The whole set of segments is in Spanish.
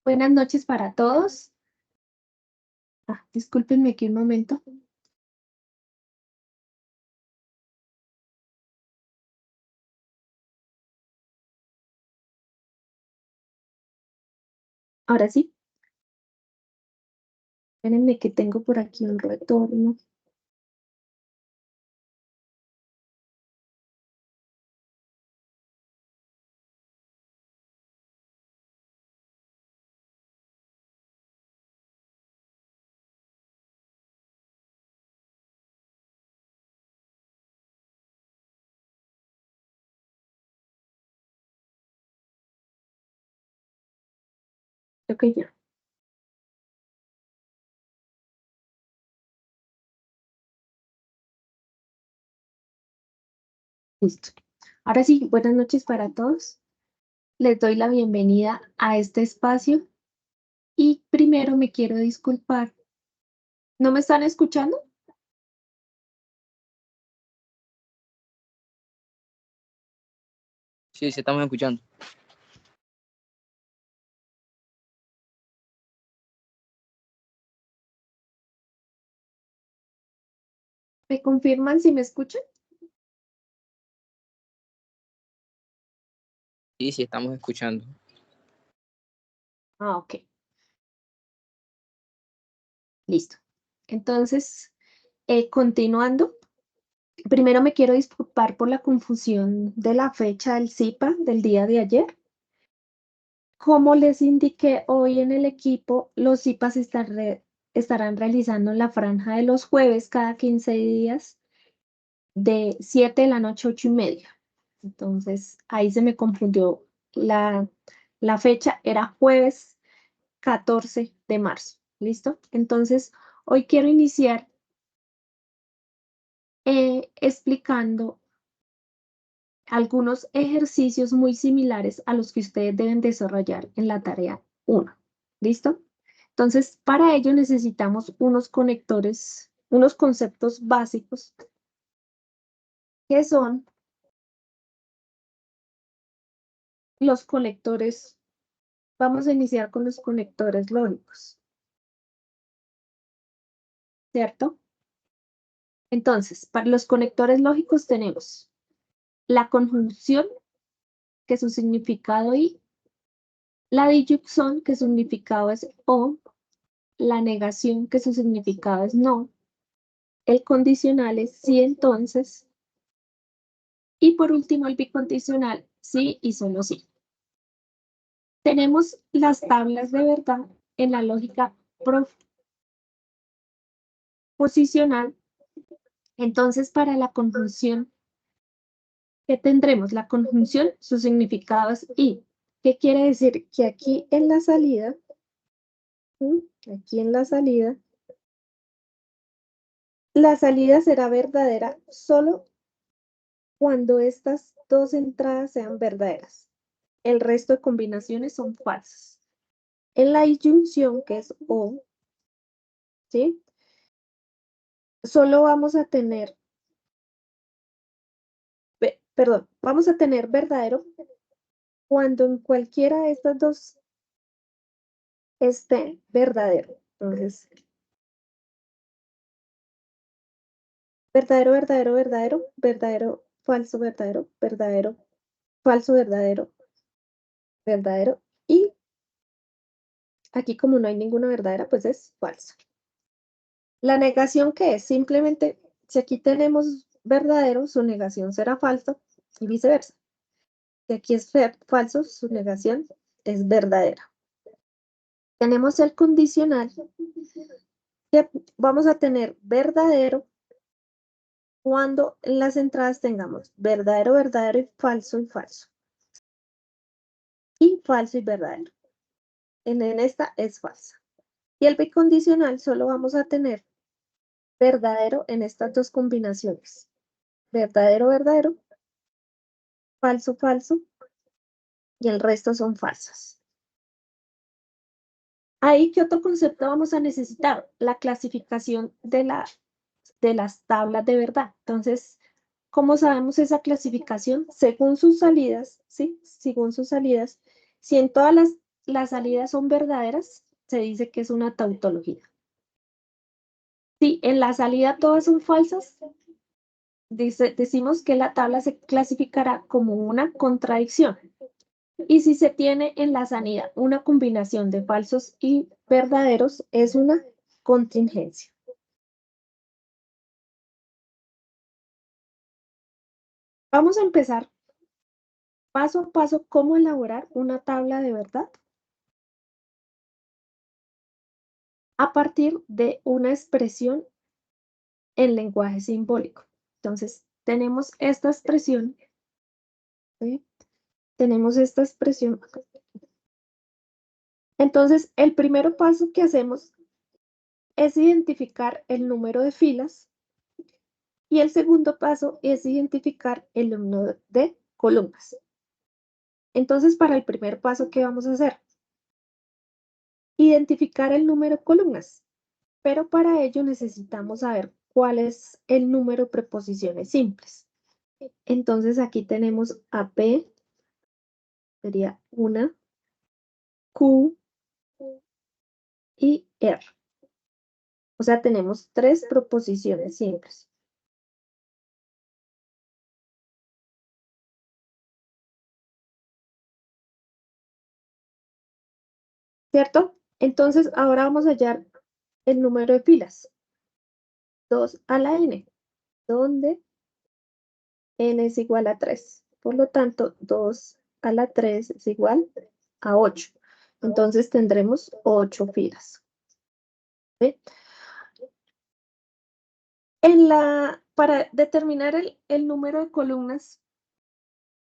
Buenas noches para todos. Discúlpenme aquí un momento. Ahora sí. Espérenme que tengo por aquí un retorno. Ok, ya. Listo. Ahora sí, buenas noches para todos. Les doy la bienvenida a este espacio y primero me quiero disculpar. ¿No me están escuchando? Sí, sí, estamos escuchando. ¿Me confirman si me escuchan? Sí, sí, estamos escuchando. Ok. Listo. Entonces, continuando, primero me quiero disculpar por la confusión de la fecha del CIPA del día de ayer. Como les indiqué hoy en el equipo, los CIPAs estarán realizando en la franja de los jueves cada 15 días de 7 de la noche a 8:30. Entonces, ahí se me confundió la fecha, era jueves 14 de marzo. ¿Listo? Entonces, hoy quiero iniciar explicando algunos ejercicios muy similares a los que ustedes deben desarrollar en la tarea 1. ¿Listo? Entonces, para ello necesitamos unos conectores, unos conceptos básicos que son los conectores. Vamos a iniciar con los conectores lógicos, ¿cierto? Entonces, para los conectores lógicos tenemos la conjunción, que su significado y, la disyunción, que su significado es o, la negación, que su significado es no, el condicional es sí, entonces, y por último el bicondicional, sí y solo sí. Tenemos las tablas de verdad en la lógica proposicional. Entonces, para la conjunción, ¿qué tendremos? La conjunción, su significado es y. ¿Qué quiere decir? Que aquí en la salida, aquí en la salida será verdadera solo cuando estas dos entradas sean verdaderas. El resto de combinaciones son falsas. En la disyunción, que es o, ¿sí? Solo vamos a tener, vamos a tener verdadero cuando en cualquiera de estas dos esté verdadero. Entonces, verdadero, verdadero, verdadero, verdadero, falso, verdadero, verdadero, falso, verdadero, verdadero. Y aquí como no hay ninguna verdadera, pues es falso. La negación, ¿qué es? Simplemente, si aquí tenemos verdadero, su negación será falso y viceversa. Si aquí es falso, su negación es verdadera. Tenemos el condicional, que vamos a tener verdadero cuando en las entradas tengamos verdadero, verdadero y falso y falso. Y falso y verdadero. En esta es falsa. Y el bicondicional solo vamos a tener verdadero en estas dos combinaciones. Verdadero, verdadero, falso, falso, y el resto son falsas. Ahí, ¿qué otro concepto vamos a necesitar? La clasificación de las tablas de verdad. Entonces, ¿cómo sabemos esa clasificación? Según sus salidas, ¿sí? Según sus salidas, si en todas las salidas son verdaderas, se dice que es una tautología. Si en la salida todas son falsas, decimos que la tabla se clasificará como una contradicción. Y si se tiene en la salida una combinación de falsos y verdaderos, es una contingencia. Vamos a empezar paso a paso cómo elaborar una tabla de verdad a partir de una expresión en lenguaje simbólico. Entonces, tenemos esta expresión, ¿sí? Tenemos esta expresión. Entonces, el primer paso que hacemos es identificar el número de filas y el segundo paso es identificar el número de columnas. Entonces, para el primer paso, ¿qué vamos a hacer? Identificar el número de columnas, pero para ello necesitamos saber cuál es el número de preposiciones simples. Entonces, aquí tenemos a P, sería una, Q y R. O sea, tenemos 3 proposiciones simples. ¿Cierto? Entonces, ahora vamos a hallar el número de filas. 2 a la n, donde n es igual a 3. Por lo tanto, 2 a la 3 es igual a 8. Entonces, tendremos 8 filas. ¿Sí? Para determinar el número de columnas,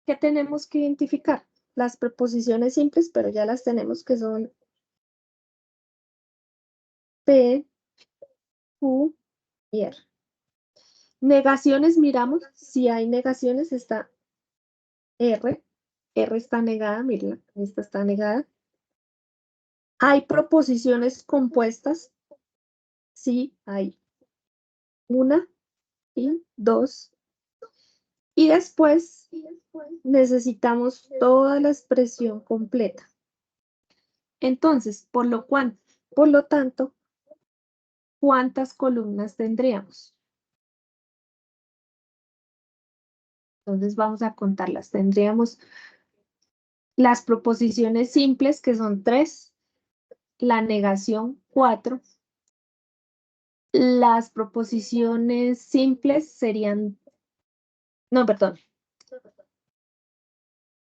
¿qué tenemos que identificar? Las preposiciones simples, pero ya las tenemos, que son P, Q y R. Negaciones, miramos, si hay negaciones está R. R está negada, miren, esta está negada. ¿Hay proposiciones compuestas? Sí, hay 1 y 2. Y después necesitamos toda la expresión completa. Entonces, por lo tanto, ¿cuántas columnas tendríamos? Entonces vamos a contarlas. Tendríamos las proposiciones simples, que son 3, la negación 4. Las proposiciones simples serían, no, perdón.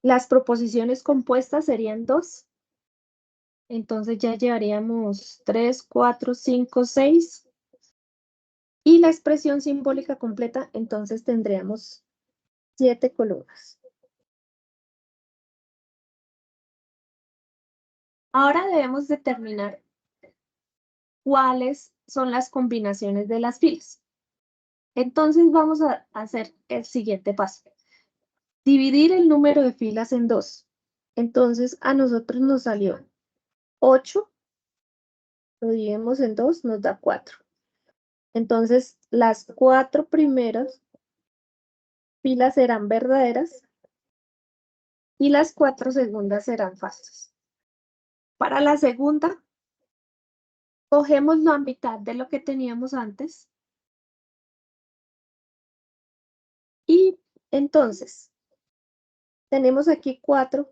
Las proposiciones compuestas serían 2. Entonces ya llevaríamos 3, 4, 5, 6. Y la expresión simbólica completa, entonces tendríamos 7 columnas. Ahora debemos determinar cuáles son las combinaciones de las filas. Entonces vamos a hacer el siguiente paso. Dividir el número de filas en 2. Entonces a nosotros nos salió 8. Lo dividimos en 2, nos da 4. Entonces las 4 primeras filas serán verdaderas y las 4 segundas serán falsas. Para la segunda, cogemos la mitad de lo que teníamos antes. Y entonces, tenemos aquí 4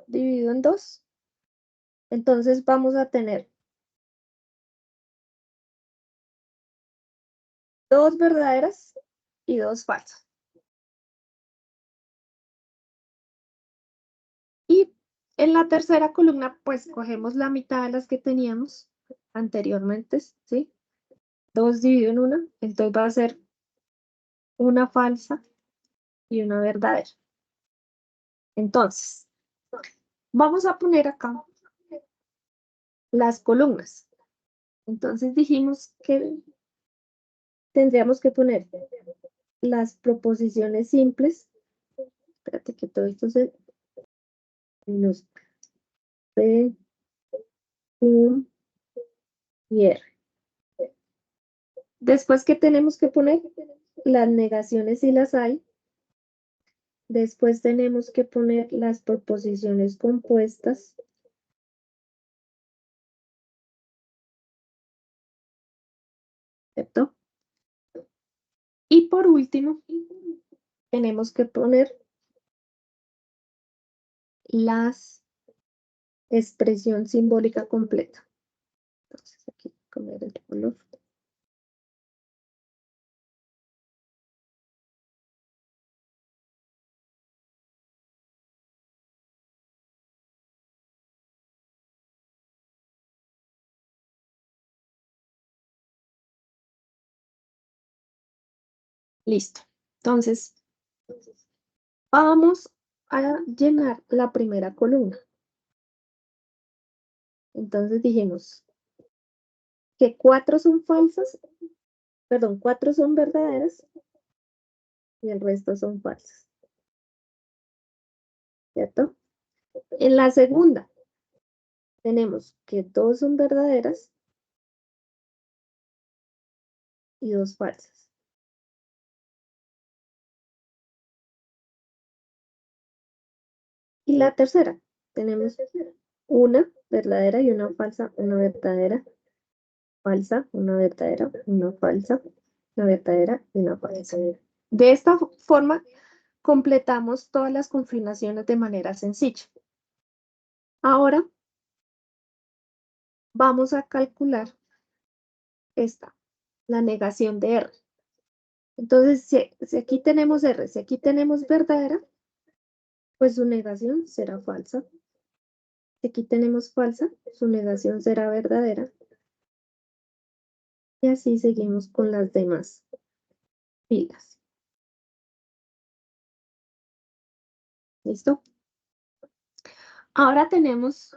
dividido en 2. Entonces vamos a tener 2 verdaderas y 2 falsas. Y en la tercera columna, pues cogemos la mitad de las que teníamos anteriormente, ¿sí? 2 dividido en 1, entonces va a ser una falsa y una verdadera. Entonces, vamos a poner acá las columnas. Entonces dijimos que tendríamos que poner las proposiciones simples. Espérate que todo esto se nos P, Q y R. Después, ¿qué tenemos que poner? Las negaciones si las hay. Después tenemos que poner las proposiciones compuestas. ¿cierto? Y por último, tenemos que poner la expresión simbólica completa. Entonces aquí voy a poner el color. Listo. Entonces, vamos a llenar la primera columna. Entonces dijimos que 4 son falsas, perdón, 4 son verdaderas y el resto son falsas. ¿Cierto? En la segunda, tenemos que 2 son verdaderas y 2 falsas. Y la tercera, tenemos una verdadera y una falsa, una verdadera, falsa, una verdadera, una falsa, una verdadera y una falsa. De esta forma, completamos todas las confirmaciones de manera sencilla. Ahora, vamos a calcular esta, la negación de R. Entonces, si aquí tenemos R, si aquí tenemos verdadera, pues su negación será falsa. Si aquí tenemos falsa, su negación será verdadera. Y así seguimos con las demás filas. ¿Listo? Ahora tenemos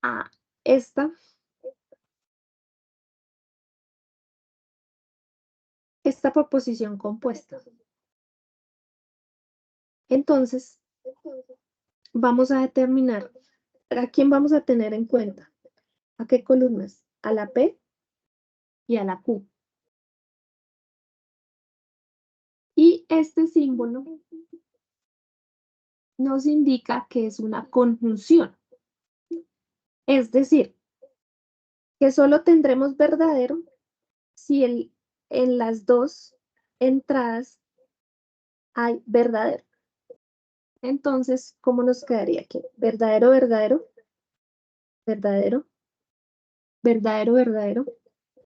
a esta proposición compuesta. Entonces, vamos a determinar a quién vamos a tener en cuenta. ¿A qué columnas? A la P y a la Q. Y este símbolo nos indica que es una conjunción. Es decir, que solo tendremos verdadero si en las dos entradas hay verdadero. Entonces, ¿cómo nos quedaría aquí? Verdadero, verdadero, verdadero, verdadero, verdadero,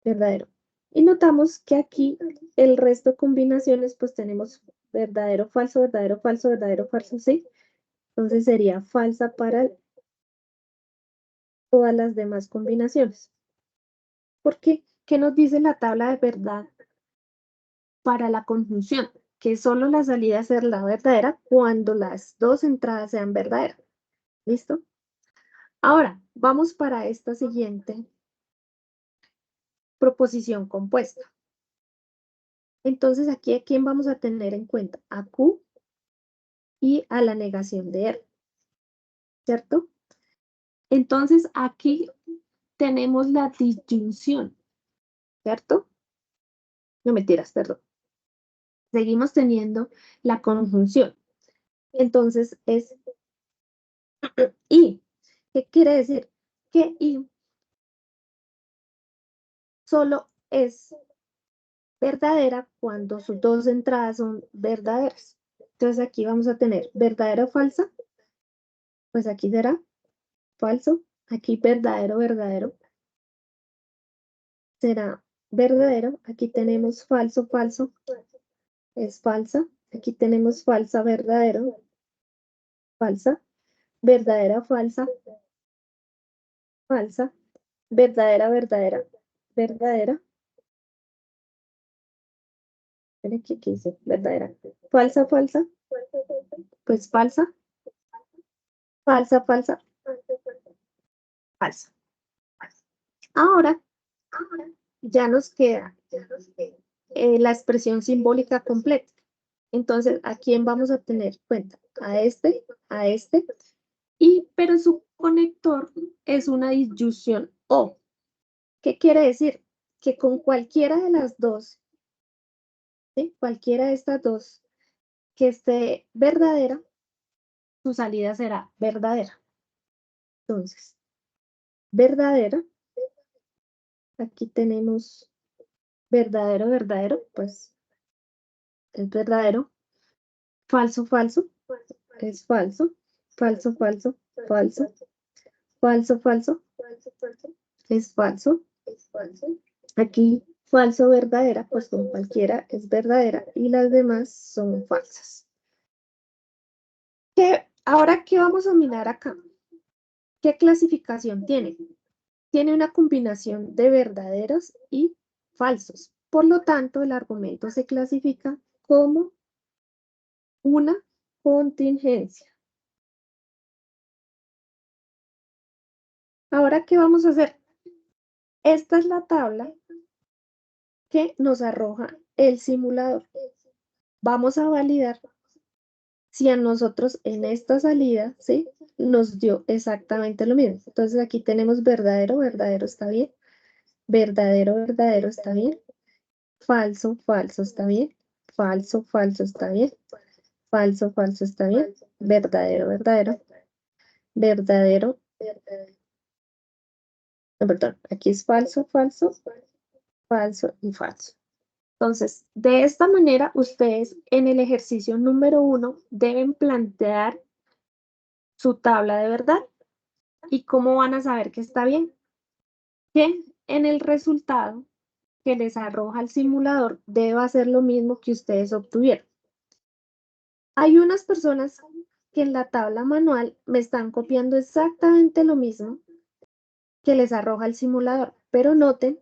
verdadero. Y notamos que aquí el resto de combinaciones, pues tenemos verdadero, falso, verdadero, falso, verdadero, falso, ¿sí? Entonces sería falsa para todas las demás combinaciones. ¿Por qué? ¿Qué nos dice la tabla de verdad para la conjunción? Que solo la salida será la verdadera cuando las dos entradas sean verdaderas. ¿Listo? Ahora, vamos para esta siguiente proposición compuesta. Entonces, aquí, ¿a quién vamos a tener en cuenta? A Q y a la negación de R, ¿cierto? Entonces, aquí tenemos la disyunción, ¿cierto? No mentiras, perdón. Seguimos teniendo la conjunción. Entonces, es I. ¿Qué quiere decir? Que I solo es verdadera cuando sus dos entradas son verdaderas. Entonces, aquí vamos a tener verdadera o falsa. Pues aquí será falso. Aquí verdadero, verdadero. Será verdadero. Aquí tenemos falso, falso. Es falsa. Aquí tenemos falsa, verdadero. Falsa. Verdadera, falsa. Falsa. Verdadera, verdadera. Verdadera. Aquí dice verdadera. Falsa, falsa. Pues falsa. Falsa, falsa. Falsa. Ahora ya nos queda la expresión simbólica completa. Entonces, ¿a quién vamos a tener cuenta? A este, pero su conector es una disyunción O. ¿Qué quiere decir? Que con cualquiera de las dos, ¿sí? Cualquiera de estas dos que esté verdadera, su salida será verdadera. Entonces, verdadera, aquí tenemos verdadero, verdadero, pues es verdadero. Falso, falso, es falso. Falso, falso, falso. Falso, falso, es falso. Aquí, falso, verdadera, pues con cualquiera es verdadera y las demás son falsas. Ahora, ¿qué vamos a mirar acá? ¿Qué clasificación tiene? Tiene una combinación de verdaderos y falsos. Por lo tanto, el argumento se clasifica como una contingencia. Ahora, ¿qué vamos a hacer? Esta es la tabla que nos arroja el simulador. Vamos a validar si a nosotros en esta salida, ¿sí? Nos dio exactamente lo mismo. Entonces aquí tenemos verdadero, verdadero está bien. Verdadero, verdadero está bien. Falso, falso está bien. Falso, falso está bien. Falso, falso está bien. Verdadero, verdadero. Verdadero. No, perdón. Aquí es falso, falso, falso y falso. Entonces, de esta manera, ustedes en el ejercicio número 1 deben plantear su tabla de verdad. ¿Y cómo van a saber que está bien? Que en el resultado que les arroja el simulador debe hacer lo mismo que ustedes obtuvieron. Hay unas personas que en la tabla manual me están copiando exactamente lo mismo que les arroja el simulador, pero noten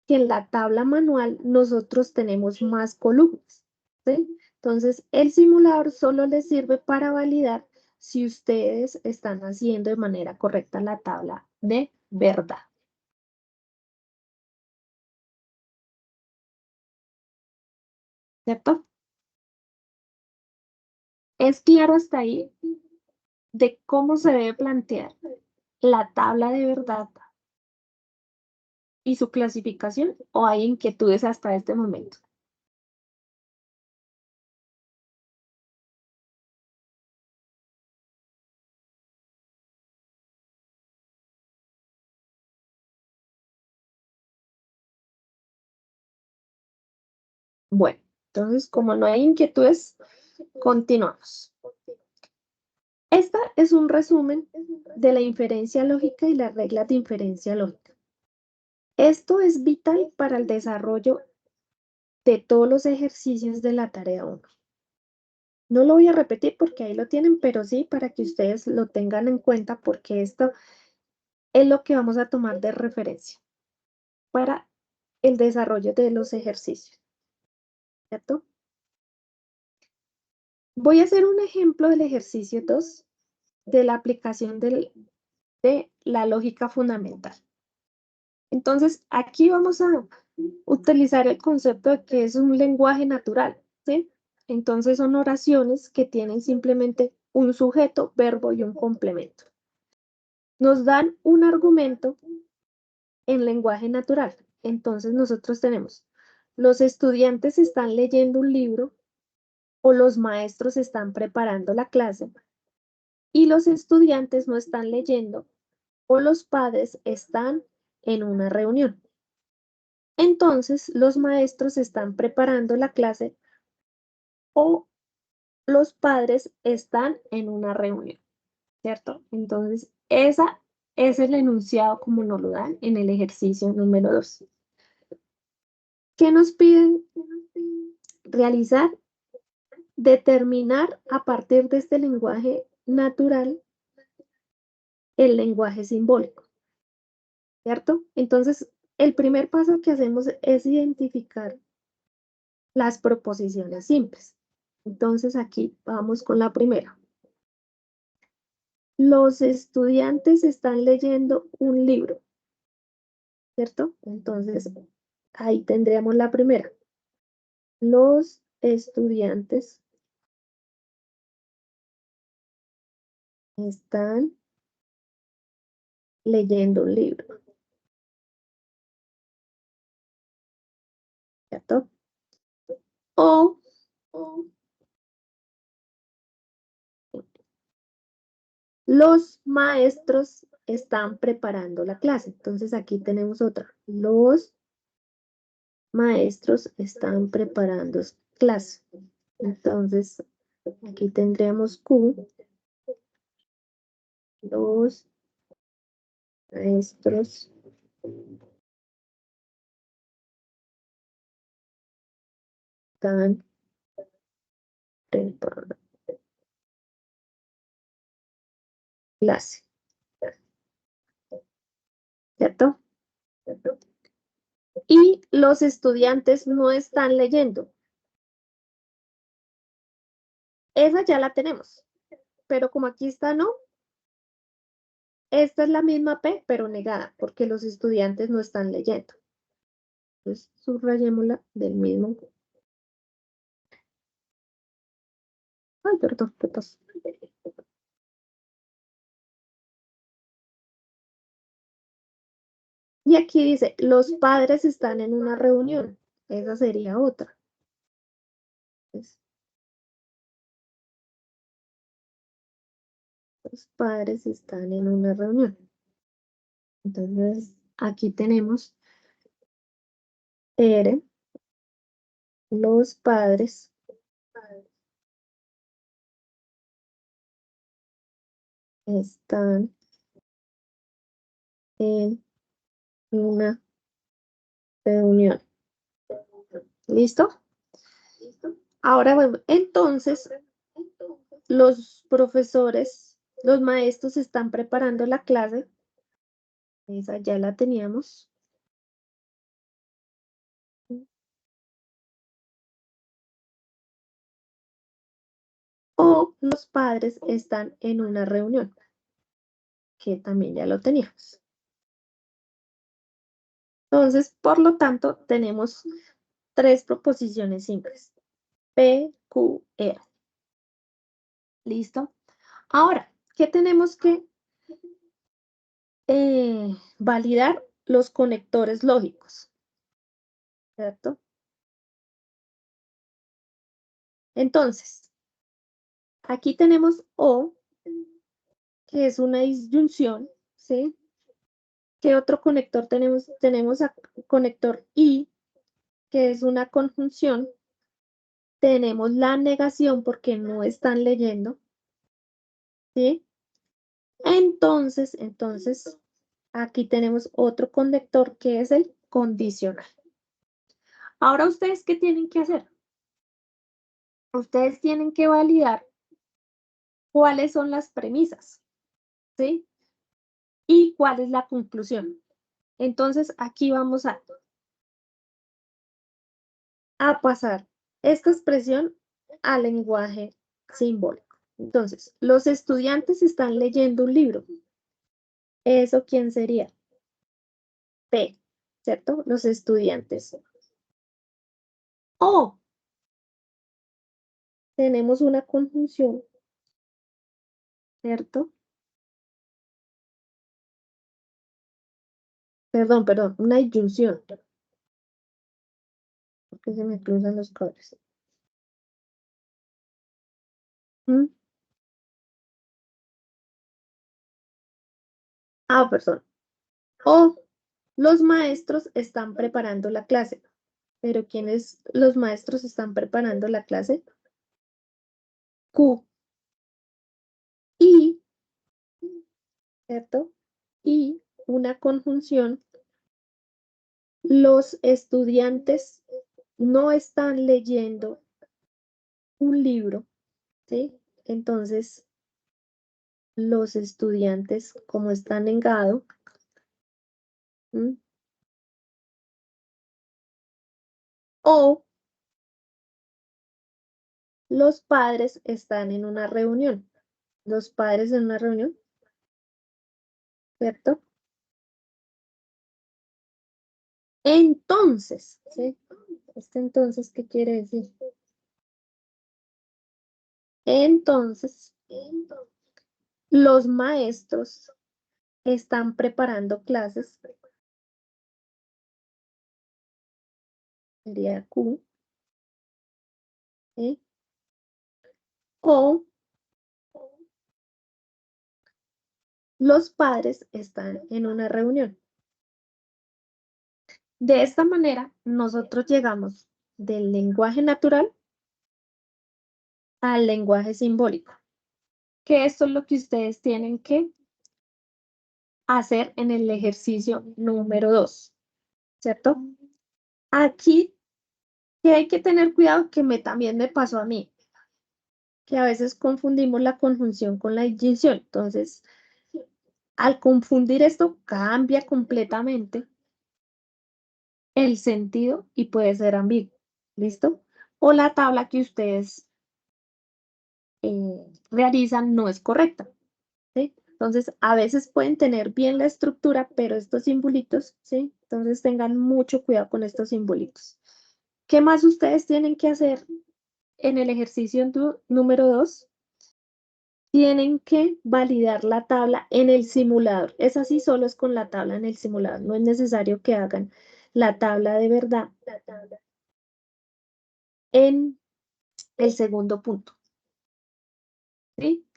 que en la tabla manual nosotros tenemos más columnas, ¿sí? Entonces, el simulador solo les sirve para validar si ustedes están haciendo de manera correcta la tabla de verdad. ¿Cierto? ¿Es claro hasta ahí de cómo se debe plantear la tabla de verdad y su clasificación, o hay inquietudes hasta este momento? Bueno, entonces, como no hay inquietudes, continuamos. Esta es un resumen de la inferencia lógica y las reglas de inferencia lógica. Esto es vital para el desarrollo de todos los ejercicios de la tarea 1. No lo voy a repetir porque ahí lo tienen, pero sí para que ustedes lo tengan en cuenta porque esto es lo que vamos a tomar de referencia para el desarrollo de los ejercicios, ¿cierto? Voy a hacer un ejemplo del ejercicio 2 de la aplicación de la lógica fundamental. Entonces, aquí vamos a utilizar el concepto de que es un lenguaje natural, ¿sí? Entonces, son oraciones que tienen simplemente un sujeto, verbo y un complemento. Nos dan un argumento en lenguaje natural. Entonces, nosotros tenemos, los estudiantes están leyendo un libro o los maestros están preparando la clase y los estudiantes no están leyendo o los padres están en una reunión. Entonces, los maestros están preparando la clase o los padres están en una reunión, ¿cierto? Entonces, esa es el enunciado como nos lo dan en el ejercicio número 2. ¿Qué nos piden realizar? Determinar a partir de este lenguaje natural el lenguaje simbólico, ¿cierto? Entonces, el primer paso que hacemos es identificar las proposiciones simples. Entonces, aquí vamos con la primera. Los estudiantes están leyendo un libro, ¿cierto? Entonces, ahí tendríamos la primera. Los estudiantes están leyendo un libro, ¿cierto? O los maestros están preparando la clase. Entonces aquí tenemos otra. Los maestros están preparando clase. Entonces, aquí tendríamos Q. Los maestros están preparando clase. ¿Cierto? Y los estudiantes no están leyendo. Esa ya la tenemos. Pero como aquí está no, esta es la misma P, pero negada, porque los estudiantes no están leyendo. Entonces, subrayémosla del mismo. Ay, perdón, ¿qué pasó? Y aquí dice, los padres están en una reunión. Esa sería otra. Entonces, los padres están en una reunión. Entonces, aquí tenemos los padres están en una reunión. ¿Listo? Ahora, bueno, entonces, los profesores, los maestros están preparando la clase. Esa ya la teníamos. O los padres están en una reunión, que también ya lo teníamos. Entonces, por lo tanto, tenemos tres proposiciones simples. P, Q, R. ¿Listo? Ahora, ¿qué tenemos que validar? Los conectores lógicos. ¿Cierto? Entonces, aquí tenemos O, que es una disyunción, ¿sí? ¿Qué otro conector tenemos? Tenemos a conector I, que es una conjunción. Tenemos la negación porque no están leyendo, ¿sí? Entonces, aquí tenemos otro conector que es el condicional. Ahora, ¿ustedes qué tienen que hacer? Ustedes tienen que validar cuáles son las premisas, ¿sí? Y cuál es la conclusión. Entonces, aquí vamos a pasar esta expresión al lenguaje simbólico. Entonces, los estudiantes están leyendo un libro. ¿Eso quién sería? P, ¿cierto? Los estudiantes. O tenemos una conjunción, ¿cierto? Perdón, una disyunción. Porque se me cruzan los cables. ¿Mm? Perdón. O los maestros están preparando la clase. ¿Pero quiénes los maestros están preparando la clase? Q. Y, ¿cierto? Y una conjunción. Los estudiantes no están leyendo un libro, ¿sí? Entonces, los estudiantes, como están negado, o los padres están en una reunión. Los padres en una reunión, ¿cierto? Entonces, ¿sí? Entonces, ¿qué quiere decir? Entonces, los maestros están preparando clases. Sería Q. ¿Sí? O los padres están en una reunión. De esta manera, nosotros llegamos del lenguaje natural al lenguaje simbólico, que esto es lo que ustedes tienen que hacer en el ejercicio número 2, ¿cierto? Aquí, que hay que tener cuidado, que también me pasó a mí, que a veces confundimos la conjunción con la disyunción. Entonces, al confundir esto, cambia completamente el sentido y puede ser ambiguo, ¿listo? O la tabla que ustedes realizan no es correcta, ¿sí? Entonces, a veces pueden tener bien la estructura, pero estos simbolitos, ¿sí? Entonces, tengan mucho cuidado con estos simbolitos. ¿Qué más ustedes tienen que hacer en el ejercicio número 2? Tienen que validar la tabla en el simulador. Es así, solo es con la tabla en el simulador. No es necesario que hagan la tabla de verdad en el segundo punto. ¿Sí?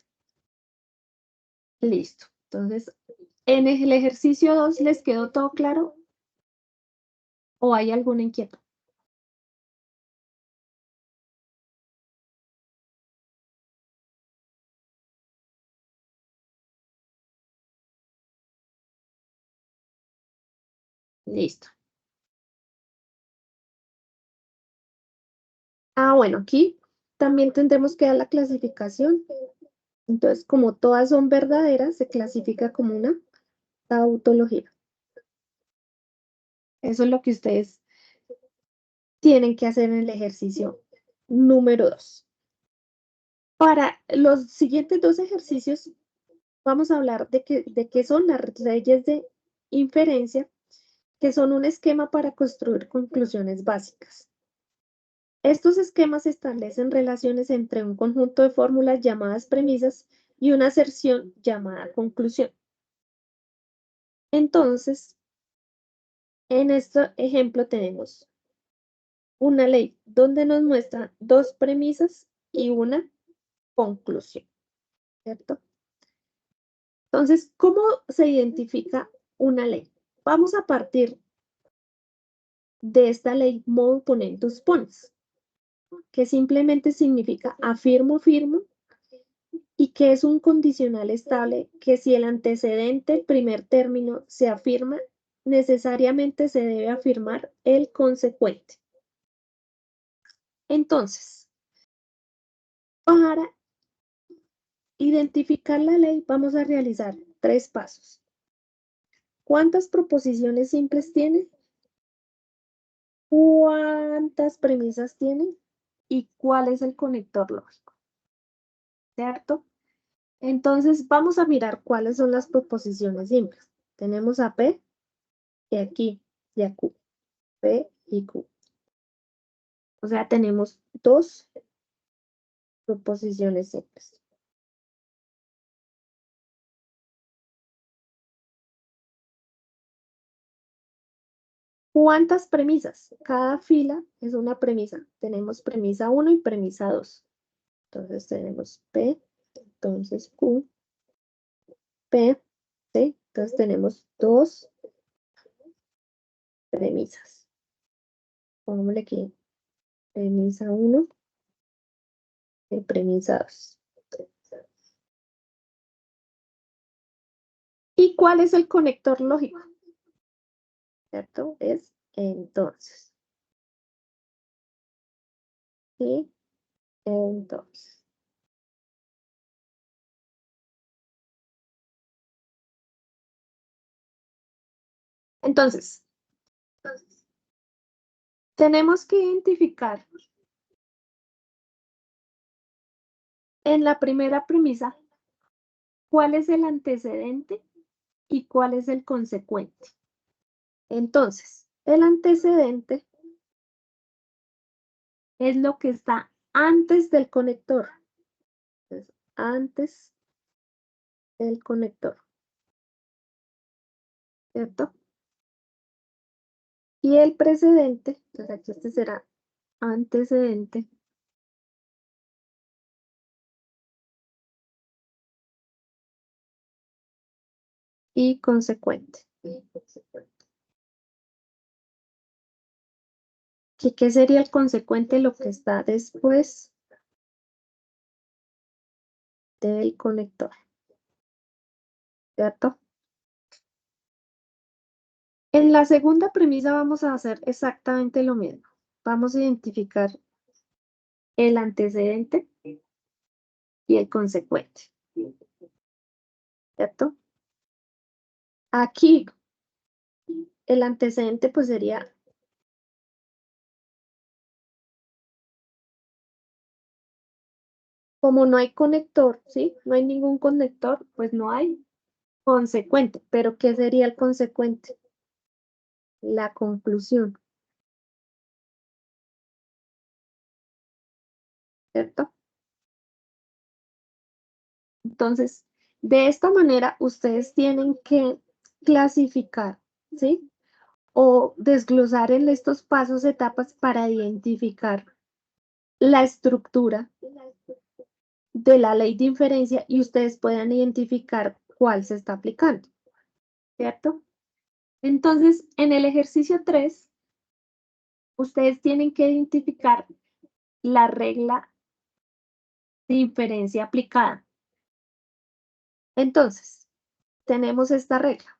Listo. Entonces, en el ejercicio 2, ¿les quedó todo claro? ¿O hay alguna inquietud? Listo. Bueno, aquí también tendremos que dar la clasificación. Entonces, como todas son verdaderas, se clasifica como una tautología. Eso es lo que ustedes tienen que hacer en el ejercicio número 2. Para los siguientes 2 ejercicios, vamos a hablar de qué son las leyes de inferencia, que son un esquema para construir conclusiones básicas. Estos esquemas establecen relaciones entre un conjunto de fórmulas llamadas premisas y una aserción llamada conclusión. Entonces, en este ejemplo tenemos una ley donde nos muestra 2 premisas y una conclusión, ¿cierto? Entonces, ¿cómo se identifica una ley? Vamos a partir de esta ley modo ponentus pons, que simplemente significa afirmo, firmo, y que es un condicional estable que si el antecedente, el primer término, se afirma, necesariamente se debe afirmar el consecuente. Entonces, para identificar la ley, vamos a realizar 3 pasos. ¿Cuántas proposiciones simples tiene? ¿Cuántas premisas tiene? ¿Y cuál es el conector lógico? ¿Cierto? Entonces, vamos a mirar cuáles son las proposiciones simples. Tenemos a P y aquí y a Q. P y Q. O sea, tenemos 2 proposiciones simples. ¿Cuántas premisas? Cada fila es una premisa. Tenemos premisa 1 y premisa 2. Entonces tenemos P, entonces Q, P, ¿sí? Entonces tenemos 2 premisas. Pongámosle aquí premisa 1 y premisa 2. ¿Y cuál es el conector lógico? ¿Cierto? Es entonces. ¿Sí? Entonces. Entonces, tenemos que identificar en la primera premisa cuál es el antecedente y cuál es el consecuente. Entonces, el antecedente es lo que está antes del conector. Entonces, antes del conector, ¿cierto? Y el precedente, entonces aquí este será antecedente y consecuente. ¿Qué sería el consecuente? Lo que está después del conector, ¿cierto? En la segunda premisa vamos a hacer exactamente lo mismo. Vamos a identificar el antecedente y el consecuente, ¿cierto? Aquí el antecedente pues sería como no hay conector, ¿sí? No hay ningún conector, pues no hay consecuente. Pero ¿qué sería el consecuente? La conclusión, ¿cierto? Entonces, de esta manera ustedes tienen que clasificar, ¿sí? O desglosar en estos pasos, etapas para identificar la estructura de la ley de inferencia y ustedes puedan identificar cuál se está aplicando, ¿cierto? Entonces, en el ejercicio 3, ustedes tienen que identificar la regla de inferencia aplicada. Entonces, tenemos esta regla.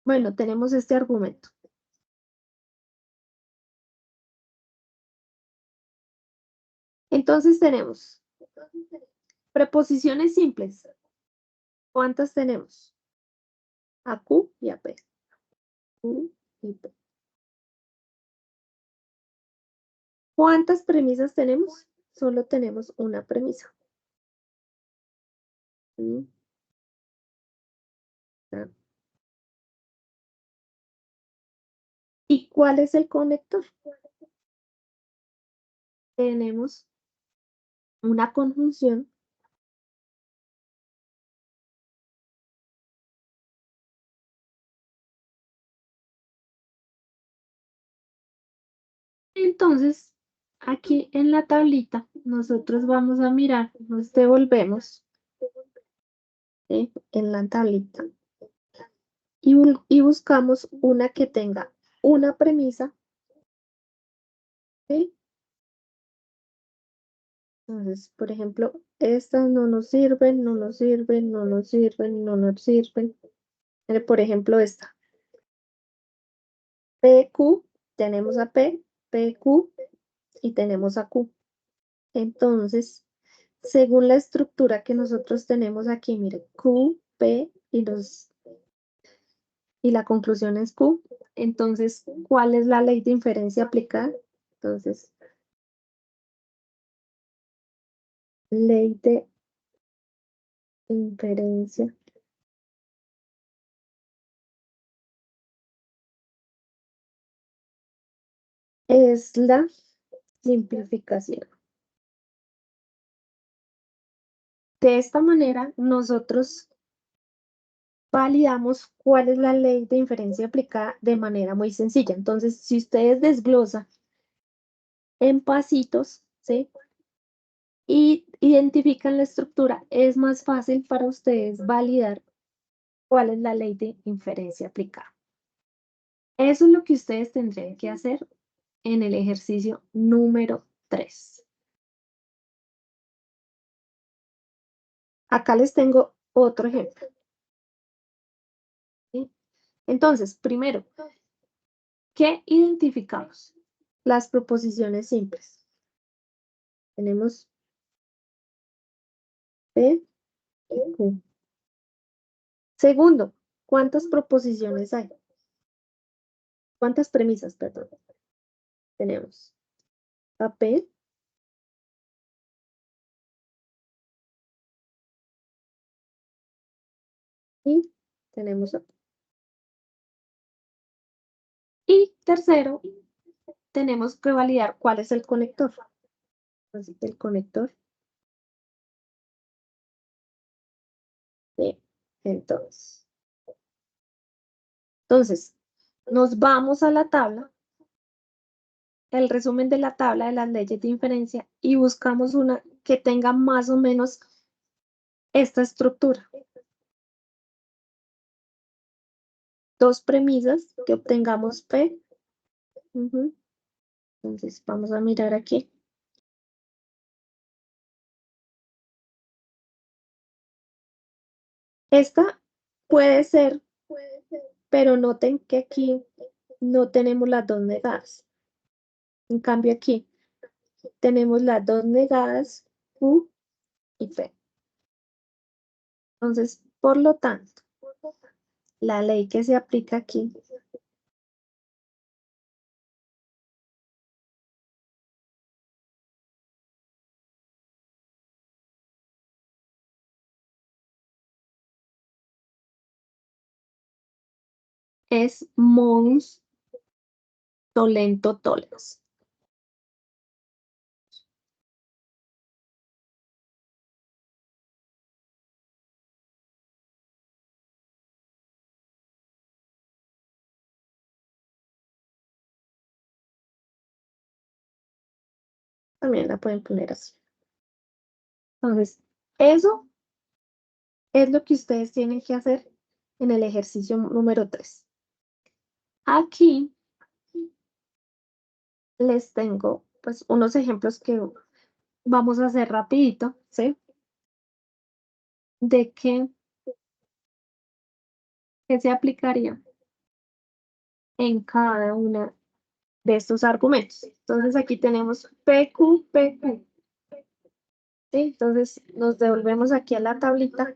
Bueno, tenemos este argumento. Entonces tenemos preposiciones simples. ¿Cuántas tenemos? A Q y a P. Q y P. ¿Cuántas premisas tenemos? Solo tenemos una premisa. ¿Y cuál es el conector? Tenemos una conjunción entonces, aquí en la tablita, nosotros vamos a mirar, nos devolvemos, ¿sí? En la tablita y buscamos una que tenga una premisa, ¿sí? Entonces, por ejemplo, estas no nos sirven, no nos sirven, no nos sirven, no nos sirven. Por ejemplo, esta. PQ, tenemos a P, PQ y tenemos a Q. Entonces, según la estructura que nosotros tenemos aquí, mire, Q, P y la conclusión es Q. Entonces, ¿cuál es la ley de inferencia aplicada? Entonces, ley de inferencia es la simplificación. De esta manera, nosotros validamos cuál es la ley de inferencia aplicada de manera muy sencilla. Entonces, si ustedes desglosan en pasitos, ¿sí? Y identifican la estructura, es más fácil para ustedes validar cuál es la ley de inferencia aplicada. Eso es lo que ustedes tendrían que hacer en el ejercicio número 3. Acá les tengo otro ejemplo. ¿Sí? Entonces, primero, ¿qué identificamos? Las proposiciones simples. Tenemos P y Q. Segundo, ¿cuántas proposiciones hay? ¿Cuántas premisas, perdón? Tenemos a P y tenemos a Q. Y tercero, tenemos que validar cuál es el conector. Entonces, el conector de entonces, nos vamos a la tabla, el resumen de la tabla de las leyes de inferencia y buscamos una que tenga más o menos esta estructura. Dos premisas que obtengamos P Entonces vamos a mirar aquí. Esta puede ser, pero noten que aquí no tenemos las dos negadas. En cambio aquí tenemos las dos negadas Q y P. Entonces, por lo tanto, la ley que se aplica aquí es mons tolento tollens. También la pueden poner así. Entonces, eso es lo que ustedes tienen que hacer en el ejercicio número 3. Aquí les tengo pues unos ejemplos que vamos a hacer rapidito, ¿sí? De qué se aplicaría en cada una de estos argumentos. Entonces aquí tenemos PQ, PQ. ¿Sí? Entonces nos devolvemos aquí a la tablita.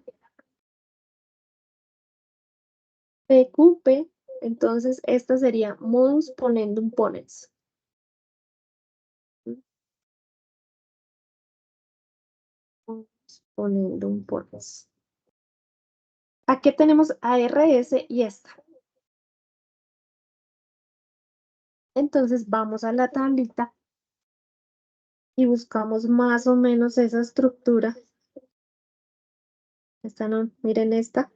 PQ, P. Entonces esta sería modus ponendum ponens. Modus ponendum ponens. Aquí tenemos ARS y esta. Entonces vamos a la tablita y buscamos más o menos esa estructura. Esta no, miren esta.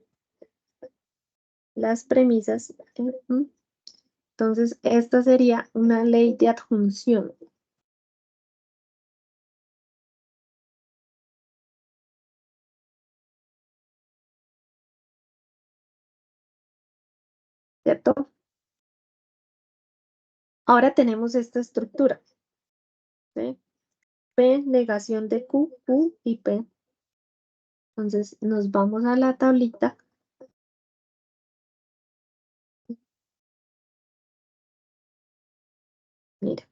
Las premisas. Entonces, esta sería una ley de adjunción. ¿Cierto? Ahora tenemos esta estructura. ¿Sí? P, negación de Q, Q y P. Entonces, nos vamos a la tablita. Mira.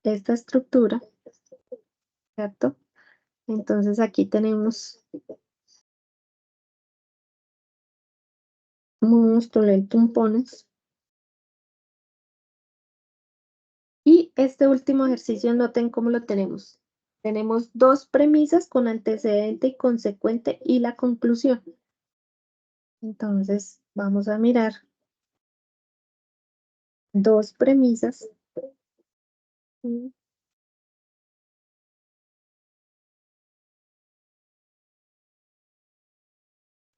Esta estructura. ¿Cierto? Entonces, aquí tenemos tolentum ponens. Y este último ejercicio, noten cómo lo tenemos. Tenemos dos premisas con antecedente y consecuente y la conclusión. Entonces, vamos a mirar dos premisas. Y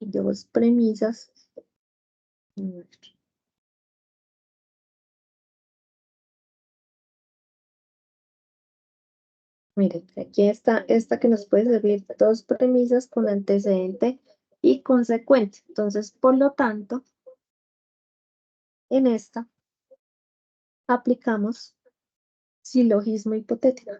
dos premisas. Miren, aquí está esta que nos puede servir dos premisas con antecedente y consecuente. Entonces, por lo tanto, en esta aplicamos silogismo hipotético.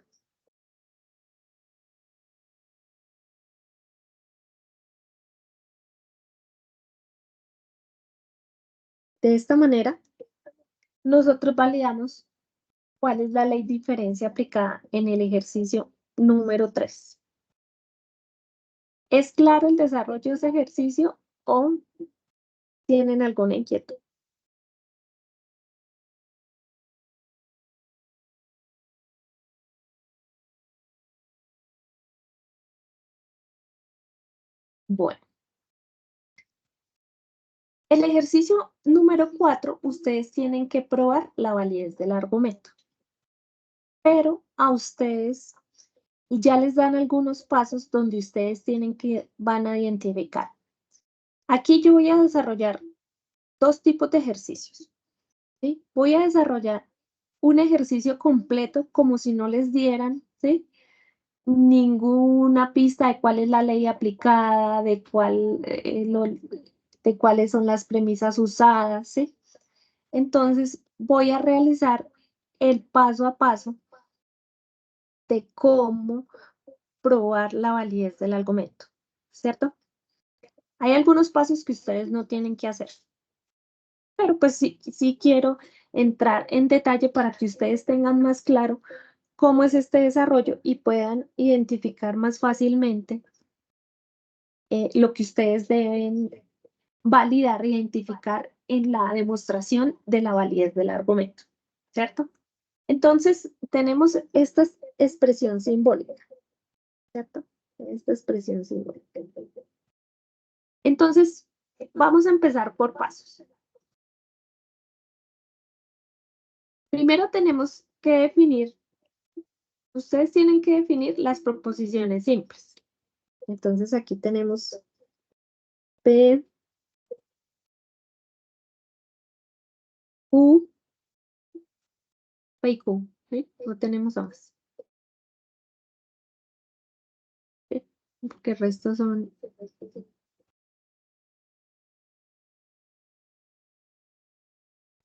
De esta manera, nosotros validamos cuál es la ley de diferencia aplicada en el ejercicio número 3. ¿Es claro el desarrollo de ese ejercicio o tienen alguna inquietud? Bueno, el ejercicio número 4, ustedes tienen que probar la validez del argumento. Pero a ustedes ya les dan algunos pasos donde ustedes van a identificar. Aquí yo voy a desarrollar dos tipos de ejercicios. ¿Sí? Voy a desarrollar un ejercicio completo como si no les dieran, ¿sí? Ninguna pista de cuál es la ley aplicada, de cuáles son las premisas usadas, ¿sí? Entonces voy a realizar el paso a paso de cómo probar la validez del argumento, ¿cierto? Hay algunos pasos que ustedes no tienen que hacer, pero pues sí quiero entrar en detalle para que ustedes tengan más claro cómo es este desarrollo y puedan identificar más fácilmente lo que ustedes deben validar, identificar en la demostración de la validez del argumento, ¿cierto? Entonces, tenemos esta expresión simbólica, ¿cierto? Esta expresión simbólica. Entonces, vamos a empezar por pasos. Primero tenemos que definir, ustedes tienen que definir las proposiciones simples. Entonces, aquí tenemos P, Q, P y Q, ¿sí? No tenemos más. ¿Sí? Porque el resto son...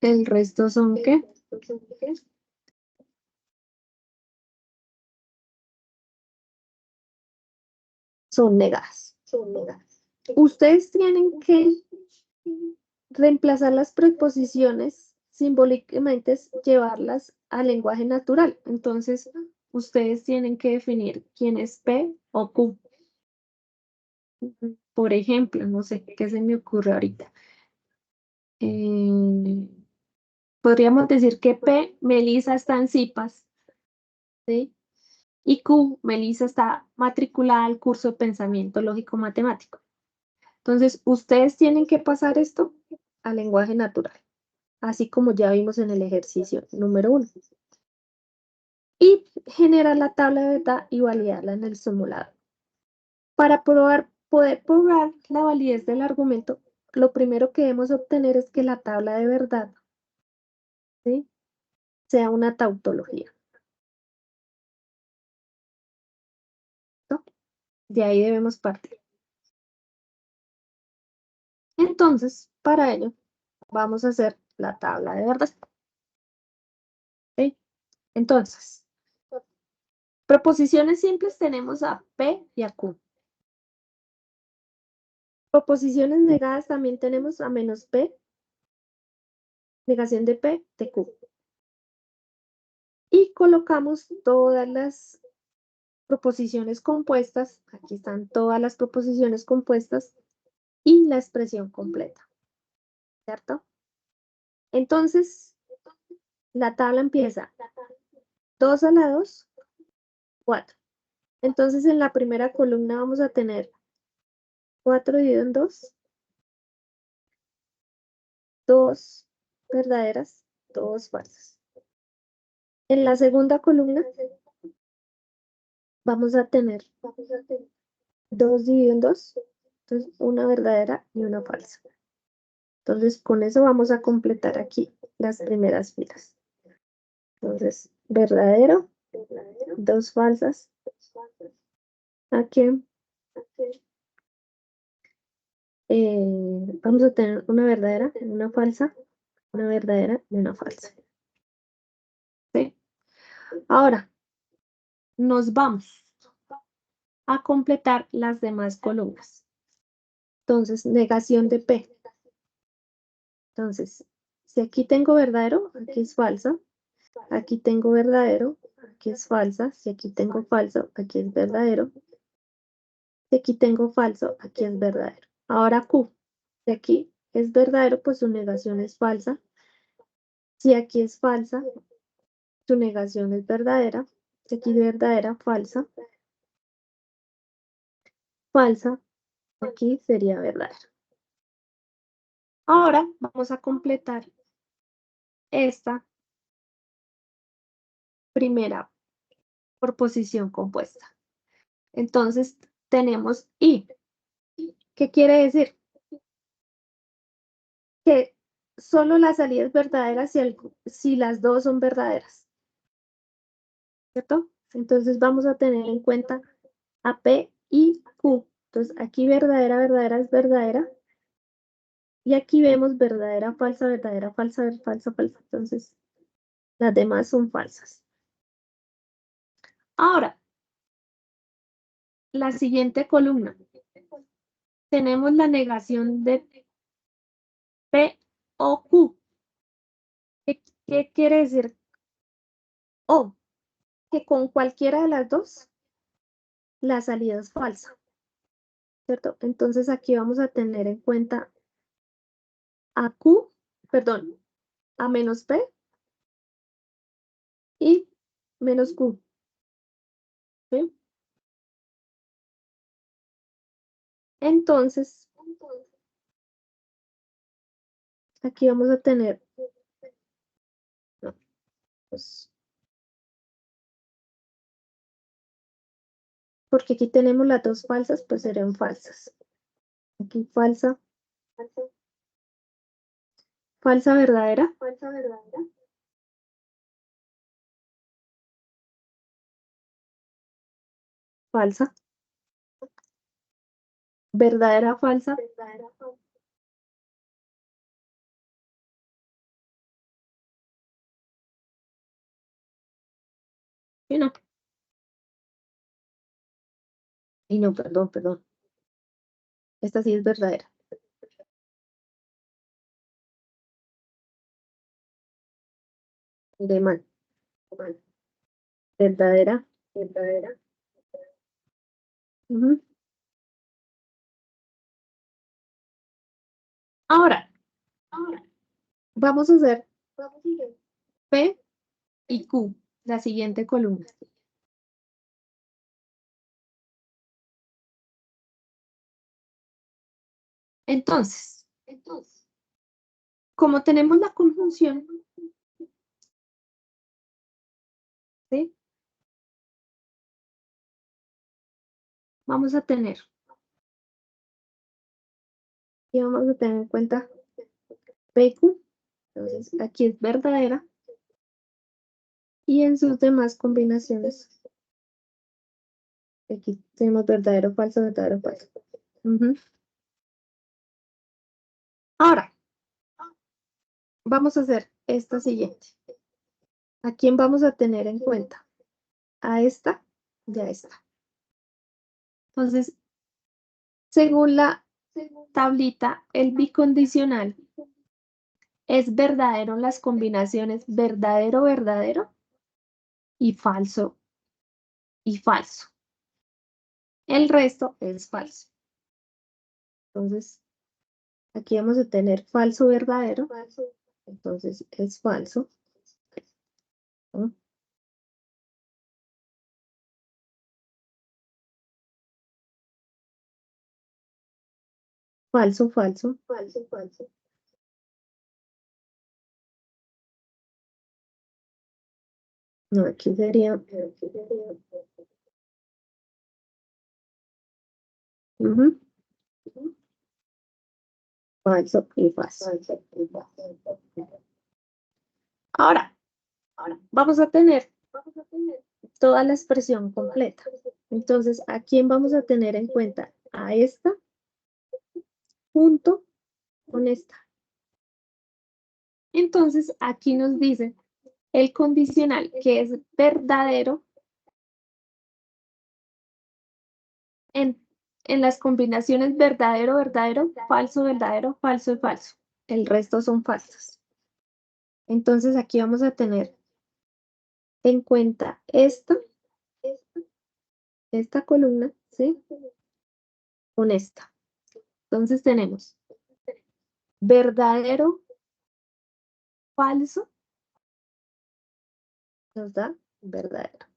¿El resto son qué? Son negadas. Ustedes tienen que reemplazar las preposiciones simbólicamente, llevarlas al lenguaje natural. Entonces, ustedes tienen que definir quién es P o Q. Por ejemplo, no sé qué se me ocurre ahorita. Podríamos decir que P, Melissa está en CIPAS, ¿sí? Y Q, Melissa está matriculada al curso de pensamiento lógico matemático. Entonces, ustedes tienen que pasar esto al lenguaje natural, así como ya vimos en el ejercicio número 1. Y generar la tabla de verdad y validarla en el simulador. Para poder probar la validez del argumento, lo primero que debemos obtener es que la tabla de verdad, ¿sí?, sea una tautología. ¿No? De ahí debemos partir. Entonces, para ello, vamos a hacer la tabla de verdad. ¿Sí? Entonces, proposiciones simples tenemos a P y a Q. Proposiciones negadas también tenemos a menos P, negación de P, de Q. Y colocamos todas las proposiciones compuestas, aquí están todas las proposiciones compuestas y la expresión completa, ¿cierto? Entonces, la tabla empieza 2 a la 2, 4. Entonces, en la primera columna vamos a tener 4 dividido en 2, 2 verdaderas, 2 falsas. En la segunda columna vamos a tener 2 dividido en 2, entonces una verdadera y una falsa. Entonces, con eso vamos a completar aquí las primeras filas. Entonces, verdadero, 2 falsas. Aquí vamos a tener una verdadera, una falsa, una verdadera y una falsa. ¿Sí? Ahora, nos vamos a completar las demás columnas. Entonces, negación de P. Entonces, si aquí tengo verdadero, aquí es falsa. Aquí tengo verdadero, aquí es falsa. Si aquí tengo falso, aquí es verdadero. Si aquí tengo falso, aquí es verdadero. Ahora Q. Si aquí es verdadero, pues su negación es falsa. Si aquí es falsa, su negación es verdadera. Si aquí es verdadera, falsa. Falsa, aquí sería verdadero. Ahora vamos a completar esta primera proposición compuesta. Entonces tenemos I. ¿Qué quiere decir? Que solo la salida es verdadera si las dos son verdaderas. ¿Cierto? Entonces vamos a tener en cuenta a P y Q. Entonces aquí verdadera, verdadera es verdadera. Y aquí vemos verdadera, falsa, falsa. Entonces Las demás son falsas. Ahora, la siguiente columna. Tenemos la negación de P o Q. ¿Qué quiere decir? O, que con cualquiera de las dos, la salida es falsa. ¿Cierto? Entonces aquí vamos a tener en cuenta a Q, perdón, a menos P y menos Q. ¿Sí? Entonces, aquí vamos a tener, no, pues, porque aquí tenemos las dos falsas, pues serían falsas. Aquí falsa, falsa verdadera, falsa, verdadera, falsa, y no. Y no, perdón. Esta sí es verdadera. De mal. Verdadera. Ujú. Ahora, vamos a hacer P y Q, la siguiente columna. Entonces, como tenemos la conjunción, ¿sí? Vamos a tener, y vamos a tener en cuenta P y Q. Entonces, aquí es verdadera. Y en sus demás combinaciones, aquí tenemos verdadero, falso, verdadero, falso. Ujú. Ahora, vamos a hacer esta siguiente. ¿A quién vamos a tener en cuenta? A esta y a esta. Entonces, según la tablita, el bicondicional es verdadero en las combinaciones verdadero, verdadero y falso y falso. El resto es falso. Entonces, aquí vamos a tener falso, verdadero. Entonces, es falso. ¿No? Falso, falso. No, aquí sería. Ujú. Falso y falso. Ahora, vamos a tener toda la expresión completa. Entonces, ¿a quién vamos a tener en cuenta? A esta junto con esta. Entonces, aquí nos dice el condicional que es verdadero en las combinaciones verdadero, verdadero, falso, verdadero, falso y falso. El resto son falsos. Entonces, aquí vamos a tener en cuenta esta columna, ¿sí? Con esta. Entonces tenemos verdadero, falso, nos da verdadero.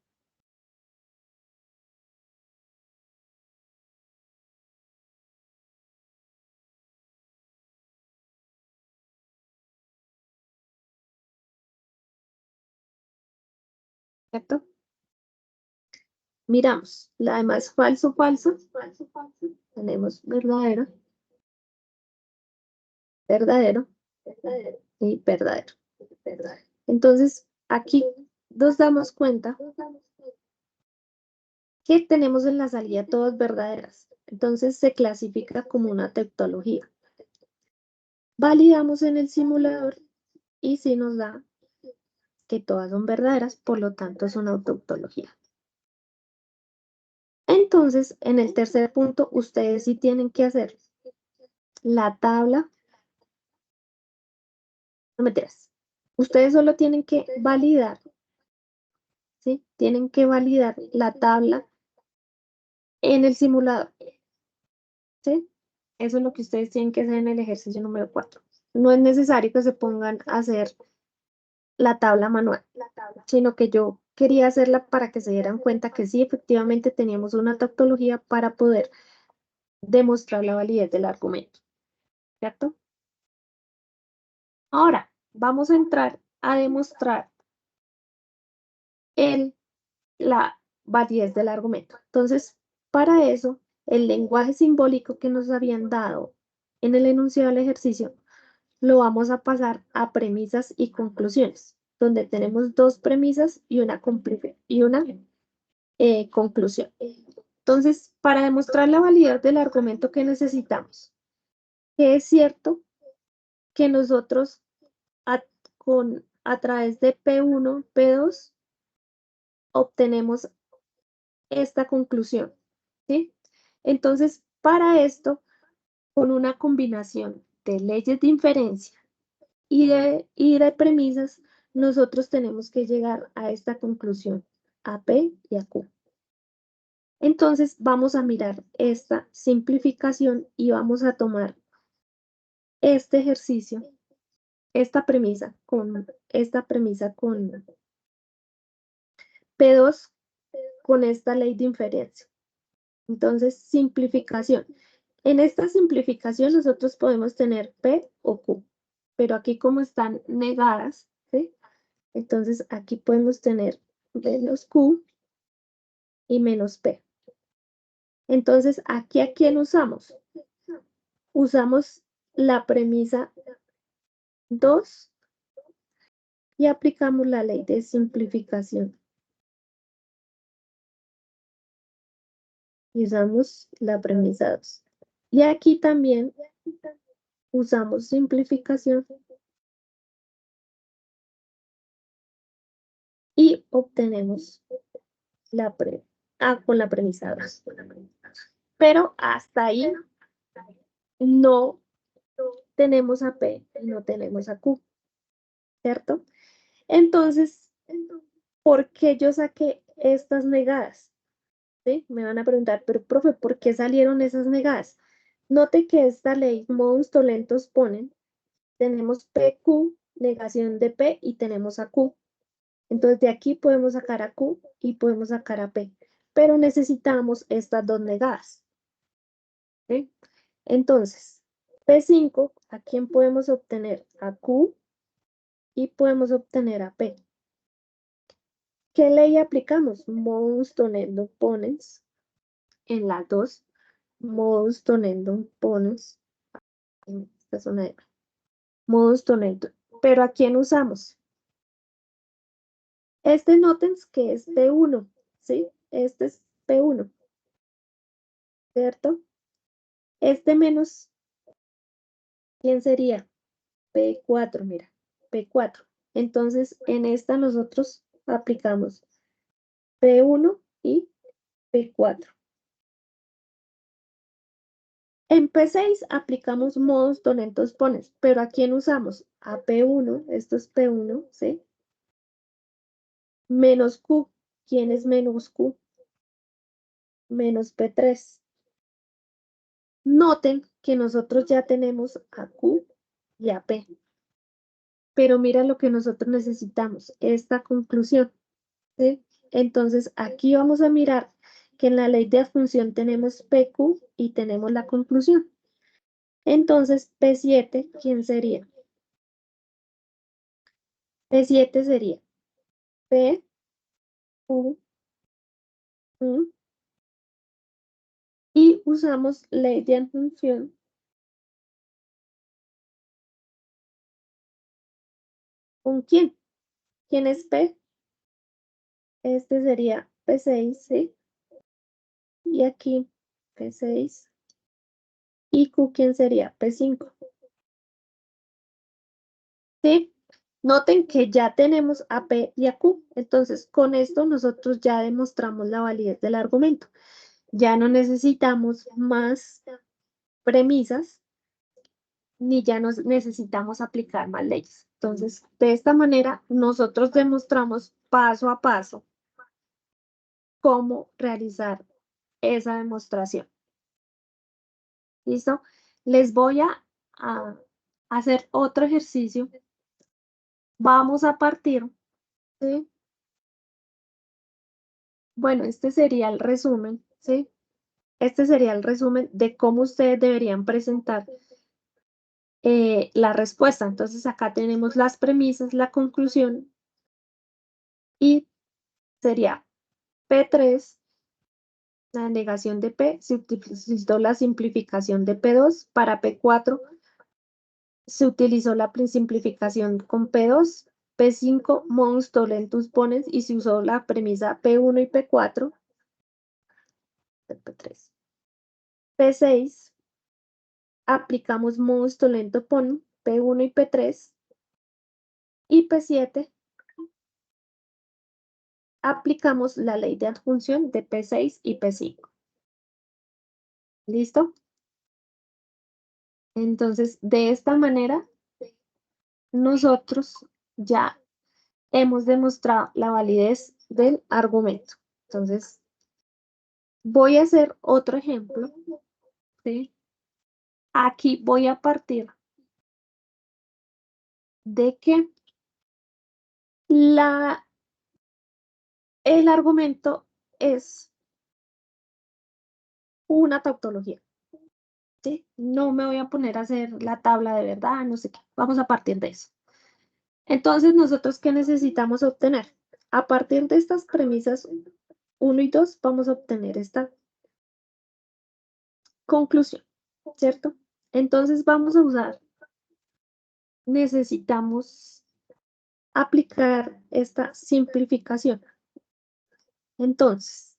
¿Cierto? Miramos, la demás falso, falso. Tenemos verdadero, verdadero y verdadero. Entonces, aquí nos damos cuenta que tenemos en la salida todas verdaderas. Entonces, se clasifica como una tautología. Validamos en el simulador y si nos da que todas son verdaderas, por lo tanto es una tautología. Entonces, en el tercer punto, ustedes sí tienen que hacer la tabla. No mentiras. Ustedes solo tienen que validar, ¿sí? Tienen que validar la tabla en el simulador, ¿sí? Eso es lo que ustedes tienen que hacer en el ejercicio número 4. No es necesario que se pongan a hacer la tabla manual, sino que yo quería hacerla para que se dieran cuenta que sí, efectivamente teníamos una tautología para poder demostrar la validez del argumento, ¿cierto? Ahora, vamos a entrar a demostrar la validez del argumento. Entonces, para eso, el lenguaje simbólico que nos habían dado en el enunciado del ejercicio, lo vamos a pasar a premisas y conclusiones, donde tenemos dos premisas y una conclusión. Entonces, para demostrar la validez del argumento que necesitamos, que es cierto que nosotros a través de P1, P2, obtenemos esta conclusión, ¿sí? Entonces, para esto, con una combinación de leyes de inferencia y de premisas, nosotros tenemos que llegar a esta conclusión, a P y a Q. Entonces, vamos a mirar esta simplificación y vamos a tomar este ejercicio, esta premisa con P2 con esta ley de inferencia. Entonces, simplificación. En esta simplificación nosotros podemos tener P o Q, pero aquí como están negadas, ¿sí? Entonces aquí podemos tener menos Q y menos P. Entonces, ¿aquí a quién usamos? Usamos la premisa 2 y aplicamos la ley de simplificación. Y usamos la premisa 2. Y aquí también usamos simplificación y obtenemos con la premisa 2. Pero hasta ahí no tenemos a P y no tenemos a Q, ¿cierto? Entonces, ¿por qué yo saqué estas negadas? ¿Sí? Me van a preguntar, pero profe, ¿por qué salieron esas negadas? Note que esta ley, modus tolentos ponen, tenemos PQ, negación de P y tenemos a Q. Entonces de aquí podemos sacar a Q y podemos sacar a P, pero necesitamos estas dos negadas. ¿Sí? Entonces, P5, ¿a quién podemos obtener? A Q y podemos obtener a P. ¿Qué ley aplicamos? Modus tollendum ponens en la 2. Modus tollendum ponens en esta zona de modus tollendum. ¿Pero a quién usamos? Este noten que es P1, ¿sí? Este es P1, ¿cierto? Este menos, ¿quién sería? P4, mira, P4. Entonces, en esta nosotros aplicamos P1 y P4. En P6 aplicamos modus tolentos ponens, pero ¿a quién usamos? A P1, esto es P1, ¿sí? Menos Q. ¿Quién es menos Q? Menos P3. Noten que nosotros ya tenemos a Q y a P. Pero mira lo que nosotros necesitamos, esta conclusión, ¿sí? Entonces, aquí vamos a mirar que en la ley de afunción tenemos PQ y tenemos la conclusión. Entonces, P7, ¿quién sería? P7 sería P, Q, Q, y usamos ley de afunción. ¿Con quién? ¿Quién es P? Este sería P6, ¿sí? Y aquí P6. ¿Y Q quién sería? P5. ¿Sí? Noten que ya tenemos a P y a Q. Entonces, con esto nosotros ya demostramos la validez del argumento. Ya no necesitamos más premisas, ni ya nos necesitamos aplicar más leyes. Entonces, de esta manera, nosotros demostramos paso a paso cómo realizar esa demostración. ¿Listo? Les voy a hacer otro ejercicio. Vamos a partir, ¿sí? Bueno, este sería el resumen, ¿sí? Este sería el resumen de cómo ustedes deberían presentar la respuesta. Entonces, acá tenemos las premisas, la conclusión y sería P3, la negación de P, se utilizó la simplificación de P2. Para P4 se utilizó la simplificación con P2. P5, mons tolentus ponens y se usó la premisa P1 y P4. P3. P6, aplicamos mons tolento pon P1 y P3. Y P7, aplicamos la ley de adjunción de P6 y P5. ¿Listo? Entonces, de esta manera, nosotros ya hemos demostrado la validez del argumento. Entonces, voy a hacer otro ejemplo, ¿sí? Aquí voy a partir de que el argumento es una tautología, ¿sí? No me voy a poner a hacer la tabla de verdad, no sé qué. Vamos a partir de eso. Entonces, ¿nosotros qué necesitamos obtener? A partir de estas premisas 1 y 2, vamos a obtener esta conclusión, ¿cierto? Entonces, vamos a usar, necesitamos aplicar esta simplificación. Entonces,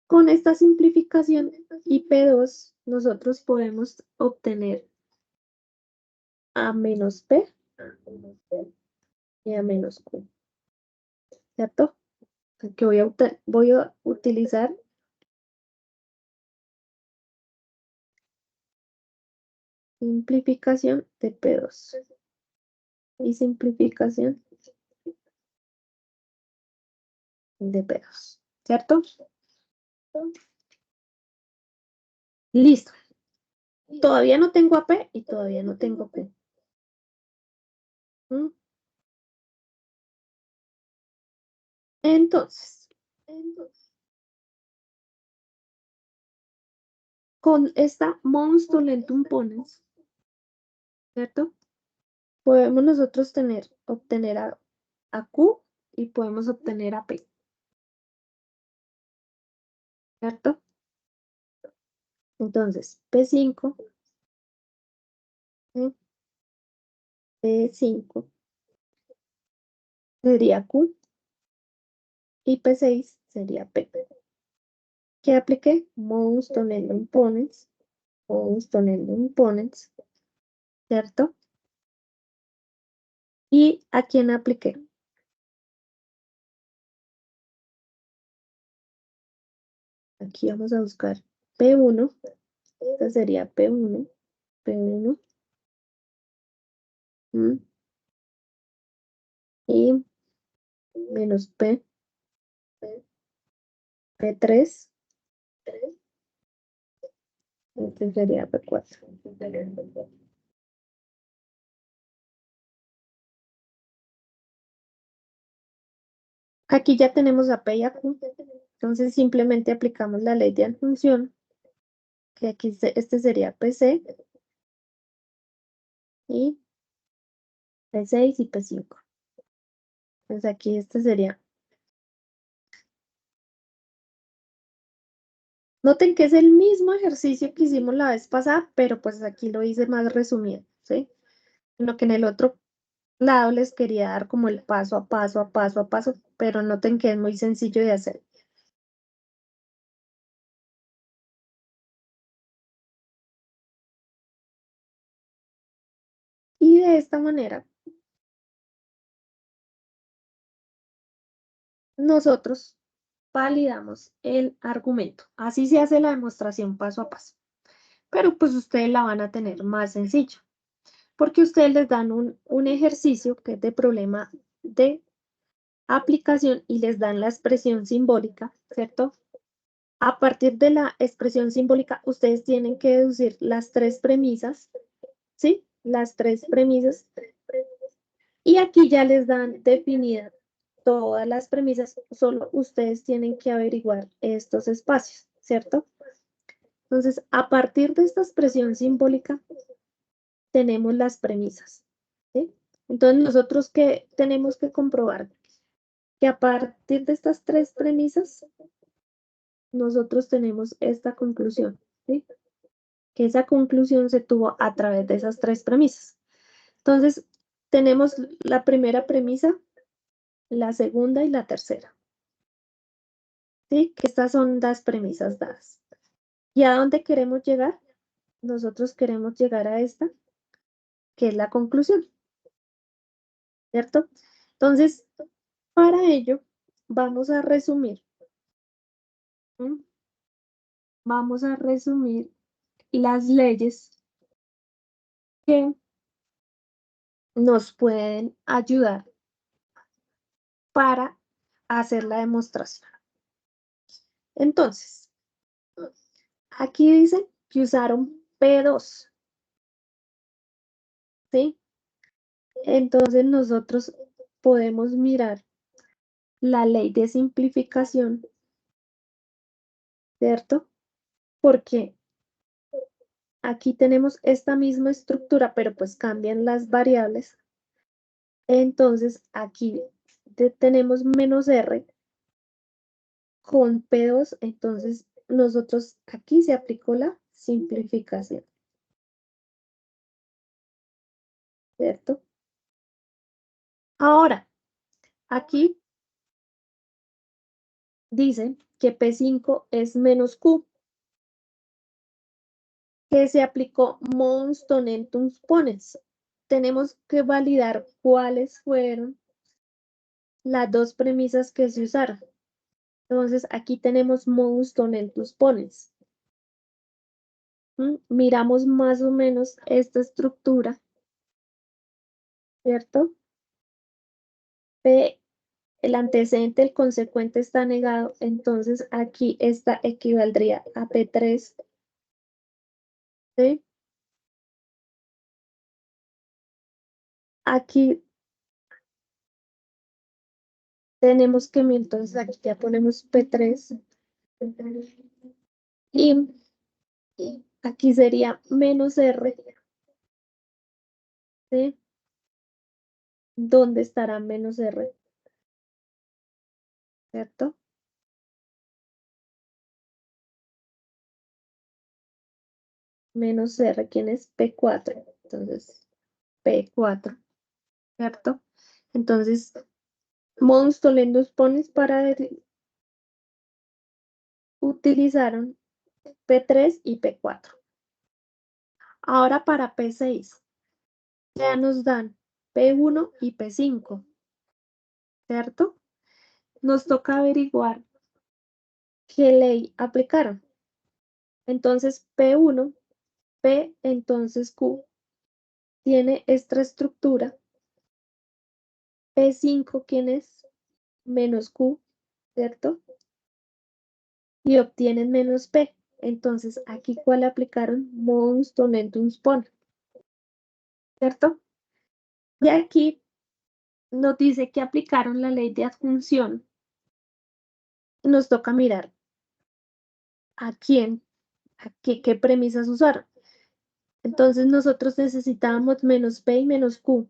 con esta simplificación IP2, nosotros podemos obtener A menos P y A menos Q, ¿cierto? Que voy a utilizar simplificación de P2 y simplificación de P2, ¿cierto? Listo. Todavía no tengo AP y todavía no tengo Q. ¿Mm? Entonces, con esta mons tolentum ponens, ¿cierto? Podemos nosotros obtener a Q y podemos obtener a P, ¿cierto? Entonces, P5, ¿sí? P5 sería Q y P6 sería P. ¿Qué apliqué? Mons tolentum ponens, ¿cierto? ¿Y a quién apliqué? Aquí vamos a buscar P1, esta sería P1, P1, y menos P, P3, este sería P4. Aquí ya tenemos a P y a Q, entonces simplemente aplicamos la ley de adjunción, que aquí este sería PC y P6 y P5. Entonces aquí este sería. Noten que es el mismo ejercicio que hicimos la vez pasada, pero pues aquí lo hice más resumido, ¿sí? Lo que en el otro lado les quería dar como el paso a paso, a paso, a paso, pero noten que es muy sencillo de hacer. Y de esta manera nosotros validamos el argumento. Así se hace la demostración paso a paso. Pero pues ustedes la van a tener más sencillo, porque ustedes les dan un ejercicio que es de problema de aplicación y les dan la expresión simbólica, ¿cierto? A partir de la expresión simbólica, ustedes tienen que deducir las tres premisas, ¿sí? Las tres premisas. Y aquí ya les dan definidas todas las premisas, solo ustedes tienen que averiguar estos espacios, ¿cierto? Entonces, a partir de esta expresión simbólica, tenemos las premisas, ¿sí? Entonces, nosotros que tenemos que comprobar que a partir de estas tres premisas, nosotros tenemos esta conclusión, ¿sí? Que esa conclusión se tuvo a través de esas tres premisas. Entonces, tenemos la primera premisa, la segunda y la tercera. ¿Sí? Que estas son las premisas dadas. ¿Y a dónde queremos llegar? Nosotros queremos llegar a esta, que es la conclusión, ¿cierto? Entonces, para ello, vamos a resumir. ¿Mm? Vamos a resumir las leyes que nos pueden ayudar para hacer la demostración. Entonces, aquí dice que usaron P2, ¿sí? Entonces nosotros podemos mirar la ley de simplificación, ¿cierto? Porque aquí tenemos esta misma estructura, pero pues cambian las variables. Entonces aquí tenemos menos R con P2, entonces nosotros aquí se aplicó la simplificación, ¿cierto? Ahora, aquí dice que P5 es menos Q, que se aplicó mons tolentum ponens. Tenemos que validar cuáles fueron las dos premisas que se usaron. Entonces, aquí tenemos mons tolentum ponens. Miramos más o menos esta estructura, ¿cierto? P, el antecedente, el consecuente está negado, entonces aquí esta equivaldría a P3, ¿sí? Aquí tenemos que, entonces aquí ya ponemos P3 y aquí sería menos R, ¿sí? ¿Dónde estará menos R? ¿Cierto? Menos R, ¿quién es? P4. Entonces, P4, ¿cierto? Entonces, mons tolentum ponens para utilizaron P3 y P4. Ahora para P6, ya nos dan P1 y P5, ¿cierto? Nos toca averiguar qué ley aplicaron. Entonces, P1, P, entonces Q, tiene esta estructura. P5, ¿quién es? Menos Q, ¿cierto? Y obtienen menos P. Entonces, aquí, ¿cuál aplicaron? Mons tolentum pon, ¿cierto? Y aquí nos dice que aplicaron la ley de adjunción. Nos toca mirar a quién, qué premisas usaron. Entonces, nosotros necesitábamos menos P y menos Q.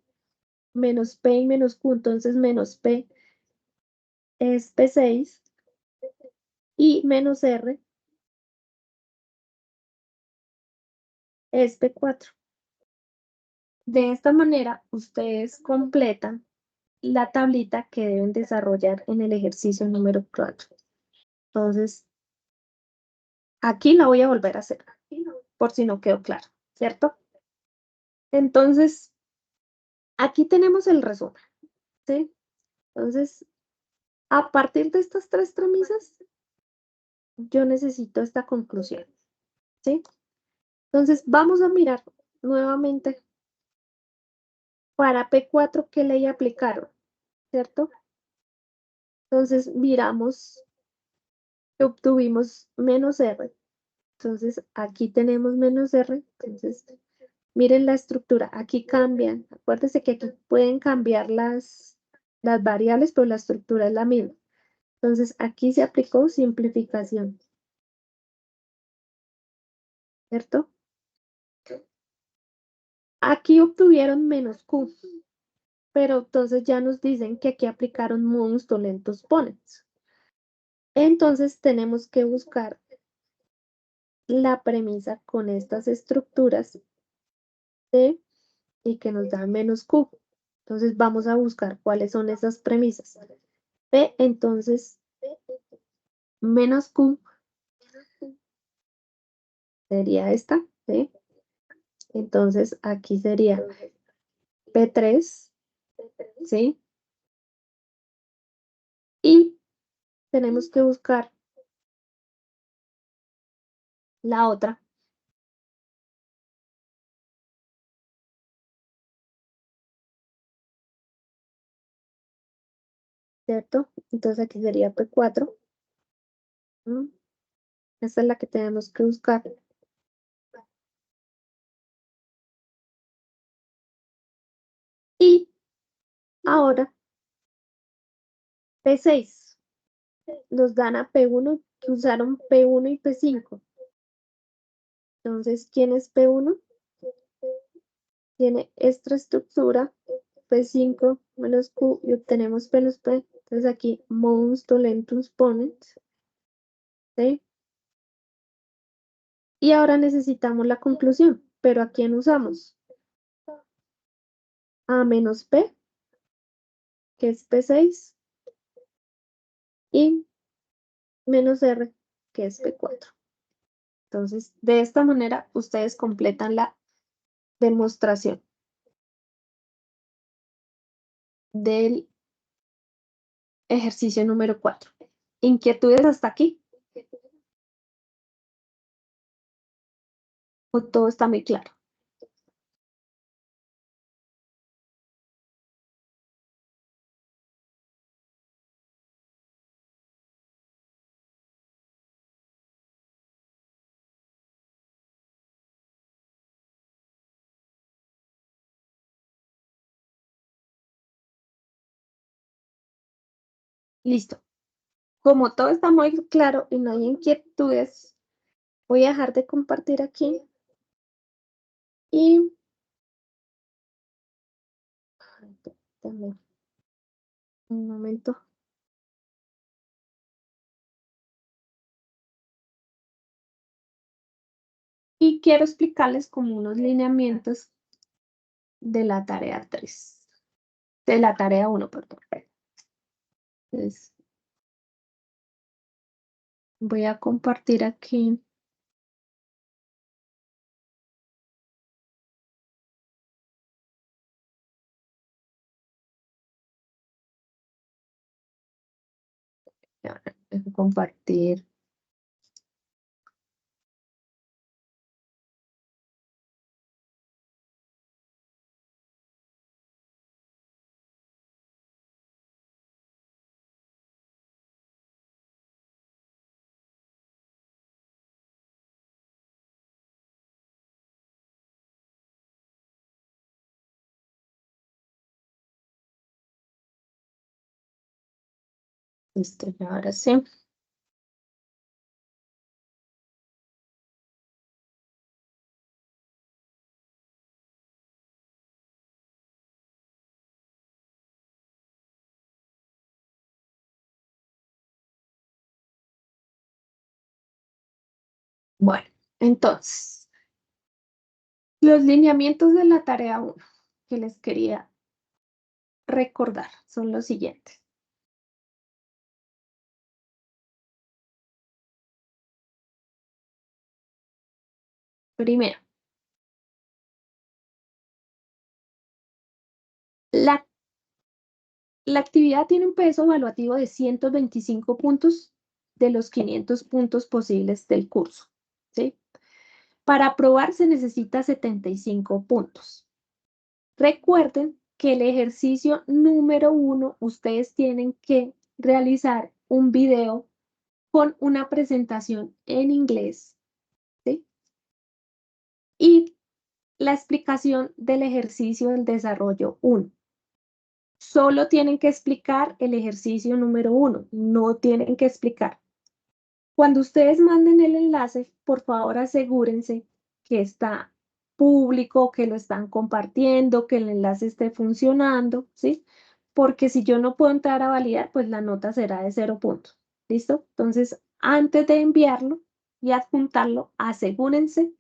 Menos P y menos Q, entonces menos P es P6 y menos R es P4. De esta manera, ustedes completan la tablita que deben desarrollar en el ejercicio número 4. Entonces, aquí la voy a volver a hacer, por si no quedó claro, ¿cierto? Entonces, aquí tenemos el resumen, ¿sí? Entonces, A partir de estas tres premisas, yo necesito esta conclusión, ¿sí? Entonces, vamos a mirar nuevamente para P4 qué ley aplicaron, ¿cierto? Entonces, miramos que obtuvimos menos R. Entonces, aquí tenemos menos R. Entonces, miren la estructura. Aquí cambian. Acuérdense que aquí pueden cambiar las variables, pero la estructura es la misma. Entonces, aquí se aplicó simplificación, ¿cierto? Aquí obtuvieron menos Q, pero entonces ya nos dicen que aquí aplicaron modus tolentus ponens. Entonces tenemos que buscar la premisa con estas estructuras C y que nos dan menos Q. Entonces vamos a buscar cuáles son esas premisas. P, entonces, menos Q sería esta, ¿sí? Entonces aquí sería P3, ¿sí? Y tenemos que buscar la otra. ¿Cierto? Entonces aquí sería P4. Esta es la que tenemos que buscar. Y ahora P6 nos dan a P1, que usaron P1 y P5. Entonces, ¿quién es P1? Tiene esta estructura, P5 menos Q, y obtenemos P menos P. Entonces aquí, modus tolentus ponens. ¿Sí? Y ahora necesitamos la conclusión. ¿Pero a quién usamos? A menos P, que es P6, y menos R, que es P4. Entonces, de esta manera, ustedes completan la demostración del ejercicio número 4. ¿Inquietudes hasta aquí? ¿O todo está muy claro? Listo. Como todo está muy claro y no hay inquietudes, voy a dejar de compartir aquí y también un momento. Y quiero explicarles como unos lineamientos de la tarea 3, de la tarea 1, perdón. Entonces, voy a compartir aquí. Ya, dejo compartir. Listo, y ahora sí. Bueno, entonces, los lineamientos de la tarea 1 que les quería recordar son los siguientes. Primero, la La actividad tiene un peso evaluativo de 125 puntos de los 500 puntos posibles del curso, ¿sí? Para aprobar se necesita 75 puntos. Recuerden que el ejercicio número 1, ustedes tienen que realizar un video con una presentación en inglés, ¿sí? Y la explicación del ejercicio del desarrollo 1. Solo tienen que explicar el ejercicio número 1, no tienen que explicar. Cuando ustedes manden el enlace, por favor asegúrense que está público, que lo están compartiendo, que el enlace esté funcionando, ¿sí? Porque si yo no puedo entrar a validar, pues la nota será de 0 puntos. ¿Listo? Entonces, antes de enviarlo y adjuntarlo, asegúrense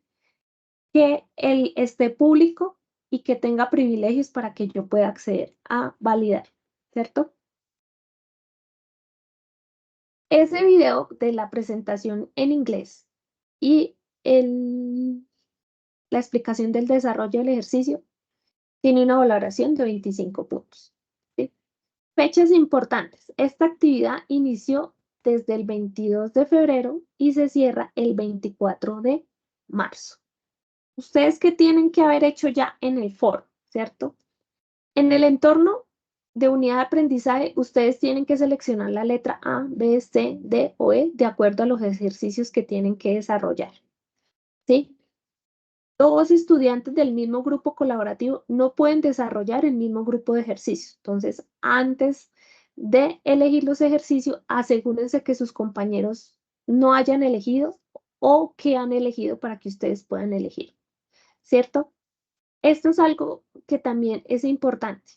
que él esté público y que tenga privilegios para que yo pueda acceder a validar, ¿cierto? Ese video de la presentación en inglés y la explicación del desarrollo del ejercicio tiene una valoración de 25 puntos. ¿Sí? Fechas importantes. Esta actividad inició desde el 22 de febrero y se cierra el 24 de marzo. Ustedes que tienen que haber hecho ya en el foro, ¿cierto? En el entorno de unidad de aprendizaje, ustedes tienen que seleccionar la letra A, B, C, D o E de acuerdo a los ejercicios que tienen que desarrollar. ¿Sí? Dos estudiantes del mismo grupo colaborativo no pueden desarrollar el mismo grupo de ejercicios. Entonces, antes de elegir los ejercicios, asegúrense que sus compañeros no hayan elegido o que han elegido para que ustedes puedan elegir. ¿Cierto? Esto es algo que también es importante.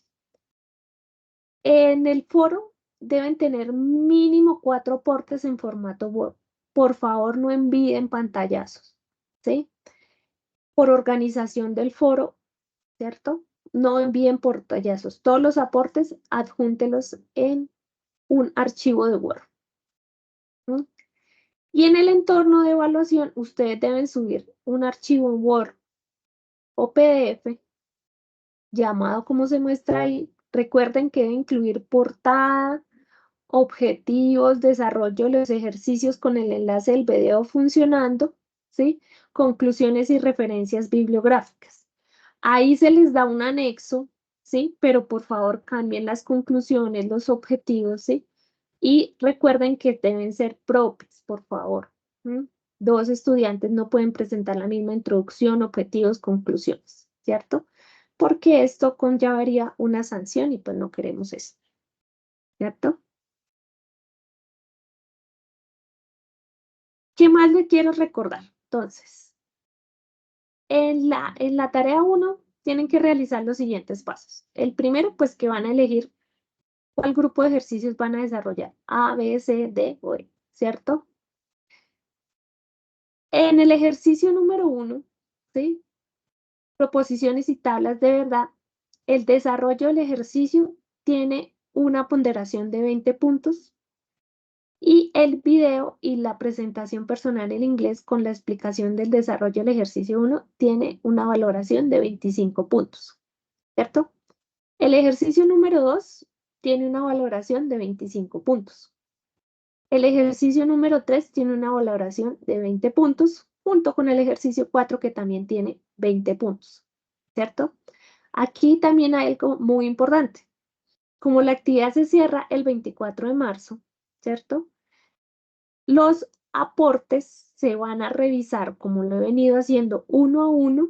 En el foro deben tener mínimo 4 aportes en formato Word. Por favor, no envíen pantallazos, ¿sí? Por organización del foro, ¿cierto? No envíen pantallazos. Todos los aportes, adjúntelos en un archivo de Word. ¿Sí? Y en el entorno de evaluación, ustedes deben subir un archivo en Word o PDF llamado como se muestra ahí. Recuerden que debe incluir portada, objetivos, desarrollo de los ejercicios con el enlace del video funcionando, ¿sí? Conclusiones y referencias bibliográficas. Ahí se les da un anexo, ¿sí? Pero por favor cambien las conclusiones, los objetivos, ¿sí? Y recuerden que deben ser propios, por favor. ¿Mm? Dos estudiantes no pueden presentar la misma introducción, objetivos, conclusiones, ¿cierto? Porque esto conllevaría una sanción y pues no queremos eso, ¿cierto? ¿Qué más le quiero recordar? Entonces, en la tarea 1 tienen que realizar los siguientes pasos. El primero, pues que van a elegir cuál grupo de ejercicios van a desarrollar. A, B, C, D o E, ¿cierto? En el ejercicio número 1, ¿sí? Proposiciones y tablas de verdad, el desarrollo del ejercicio tiene una ponderación de 20 puntos. Y el video y la presentación personal en inglés con la explicación del desarrollo del ejercicio 1 tiene una valoración de 25 puntos, ¿cierto? El ejercicio número 2 tiene una valoración de 25 puntos. El ejercicio número 3 tiene una valoración de 20 puntos, junto con el ejercicio 4 que también tiene 20 puntos, ¿cierto? Aquí también hay algo muy importante. Como la actividad se cierra el 24 de marzo, ¿cierto? Los aportes se van a revisar, como lo he venido haciendo, uno a uno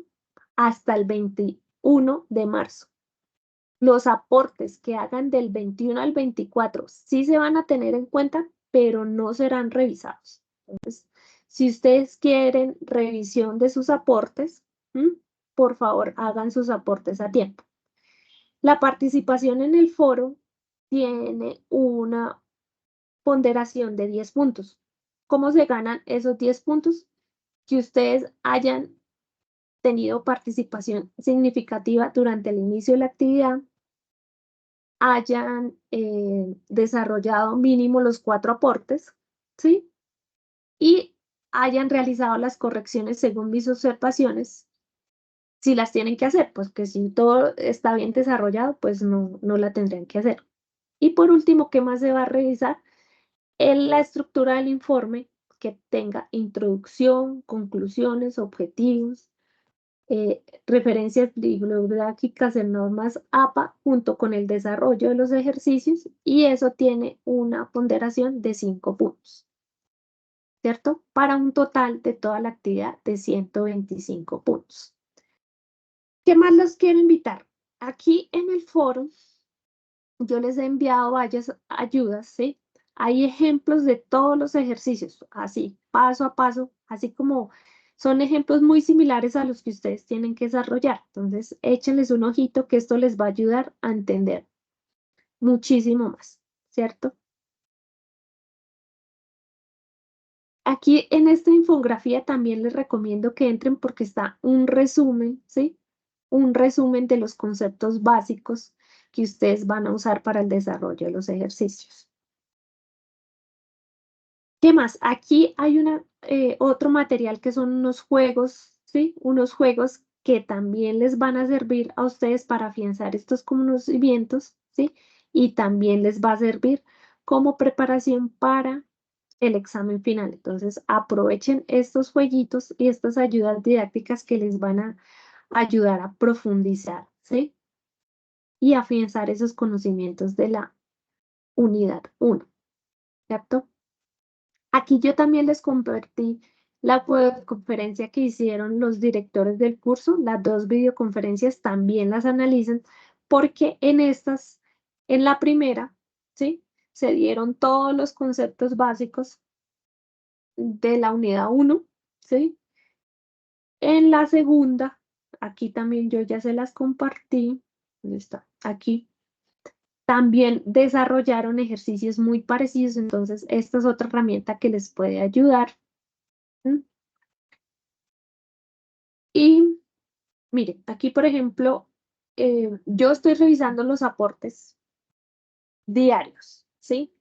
hasta el 21 de marzo. Los aportes que hagan del 21 al 24 sí se van a tener en cuenta, pero no serán revisados. Entonces, si ustedes quieren revisión de sus aportes, por favor, hagan sus aportes a tiempo. La participación en el foro tiene una ponderación de 10 puntos. ¿Cómo se ganan esos 10 puntos? Que ustedes hayan tenido participación significativa durante el inicio de la actividad, hayan desarrollado mínimo los 4 aportes, ¿sí? Y hayan realizado las correcciones según mis observaciones, si las tienen que hacer, pues que si todo está bien desarrollado, pues no la tendrían que hacer. Y por último, ¿qué más se va a revisar? La estructura del informe, que tenga introducción, conclusiones, objetivos, referencias bibliográficas en normas APA junto con el desarrollo de los ejercicios, y eso tiene una ponderación de 5 puntos, ¿cierto? Para un total de toda la actividad de 125 puntos. ¿Qué más los quiero invitar? Aquí en el foro yo les he enviado varias ayudas, ¿sí? Hay ejemplos de todos los ejercicios, así, paso a paso, así como son ejemplos muy similares a los que ustedes tienen que desarrollar. Entonces, échenles un ojito que esto les va a ayudar a entender muchísimo más, ¿cierto? Aquí en esta infografía también les recomiendo que entren porque está un resumen, ¿sí? Un resumen de los conceptos básicos que ustedes van a usar para el desarrollo de los ejercicios. ¿Qué más? Aquí hay otro material que son unos juegos, ¿sí? Unos juegos que también les van a servir a ustedes para afianzar estos conocimientos, ¿sí? Y también les va a servir como preparación para el examen final. Entonces, aprovechen estos jueguitos y estas ayudas didácticas que les van a ayudar a profundizar, ¿sí? Y afianzar esos conocimientos de la unidad 1, ¿cierto? Aquí yo también les compartí la conferencia que hicieron los directores del curso. Las 2 videoconferencias también las analizan porque en la primera, ¿sí? Se dieron todos los conceptos básicos de la unidad 1, ¿sí? En la segunda, aquí también yo ya se las compartí. ¿Dónde está? Aquí. También desarrollaron ejercicios muy parecidos, entonces esta es otra herramienta que les puede ayudar. ¿Mm? Y mire, aquí por ejemplo, yo estoy revisando los aportes diarios, ¿sí?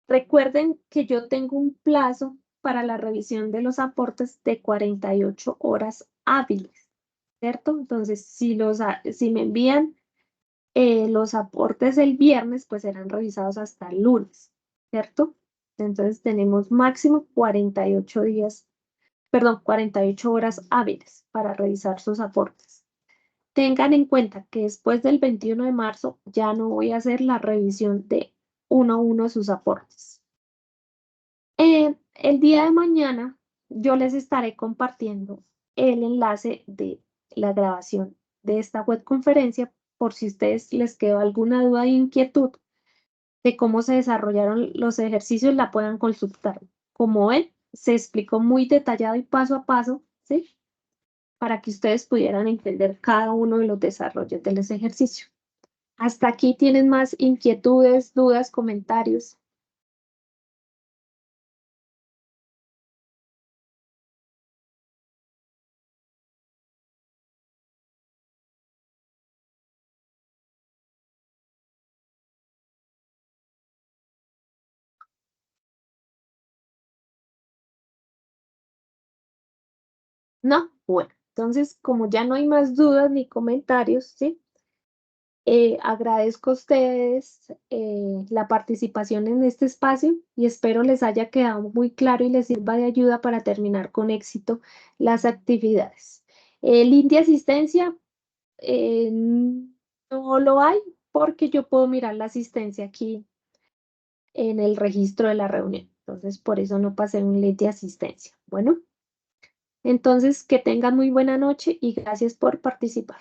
Recuerden que yo tengo un plazo para la revisión de los aportes de 48 horas hábiles, ¿cierto? Entonces, si me envían los aportes el viernes, pues serán revisados hasta el lunes, ¿cierto? Entonces, tenemos máximo 48 días, perdón, 48 horas hábiles para revisar sus aportes. Tengan en cuenta que después del 21 de marzo ya no voy a hacer la revisión de uno a uno de sus aportes. El día de mañana yo les estaré compartiendo el enlace de la grabación de esta webconferencia por si a ustedes les quedó alguna duda e inquietud de cómo se desarrollaron los ejercicios, la puedan consultar. Como ven, se explicó muy detallado y paso a paso, ¿sí? Para que ustedes pudieran entender cada uno de los desarrollos de los ejercicios. Hasta aquí tienen más inquietudes, dudas, comentarios. ¿No? Bueno, entonces como ya no hay más dudas ni comentarios, ¿sí? Agradezco a ustedes la participación en este espacio y espero les haya quedado muy claro y les sirva de ayuda para terminar con éxito las actividades. Link de asistencia no lo hay porque yo puedo mirar la asistencia aquí en el registro de la reunión. Entonces, por eso no pasé un link de asistencia. Bueno, entonces que tengan muy buena noche y gracias por participar.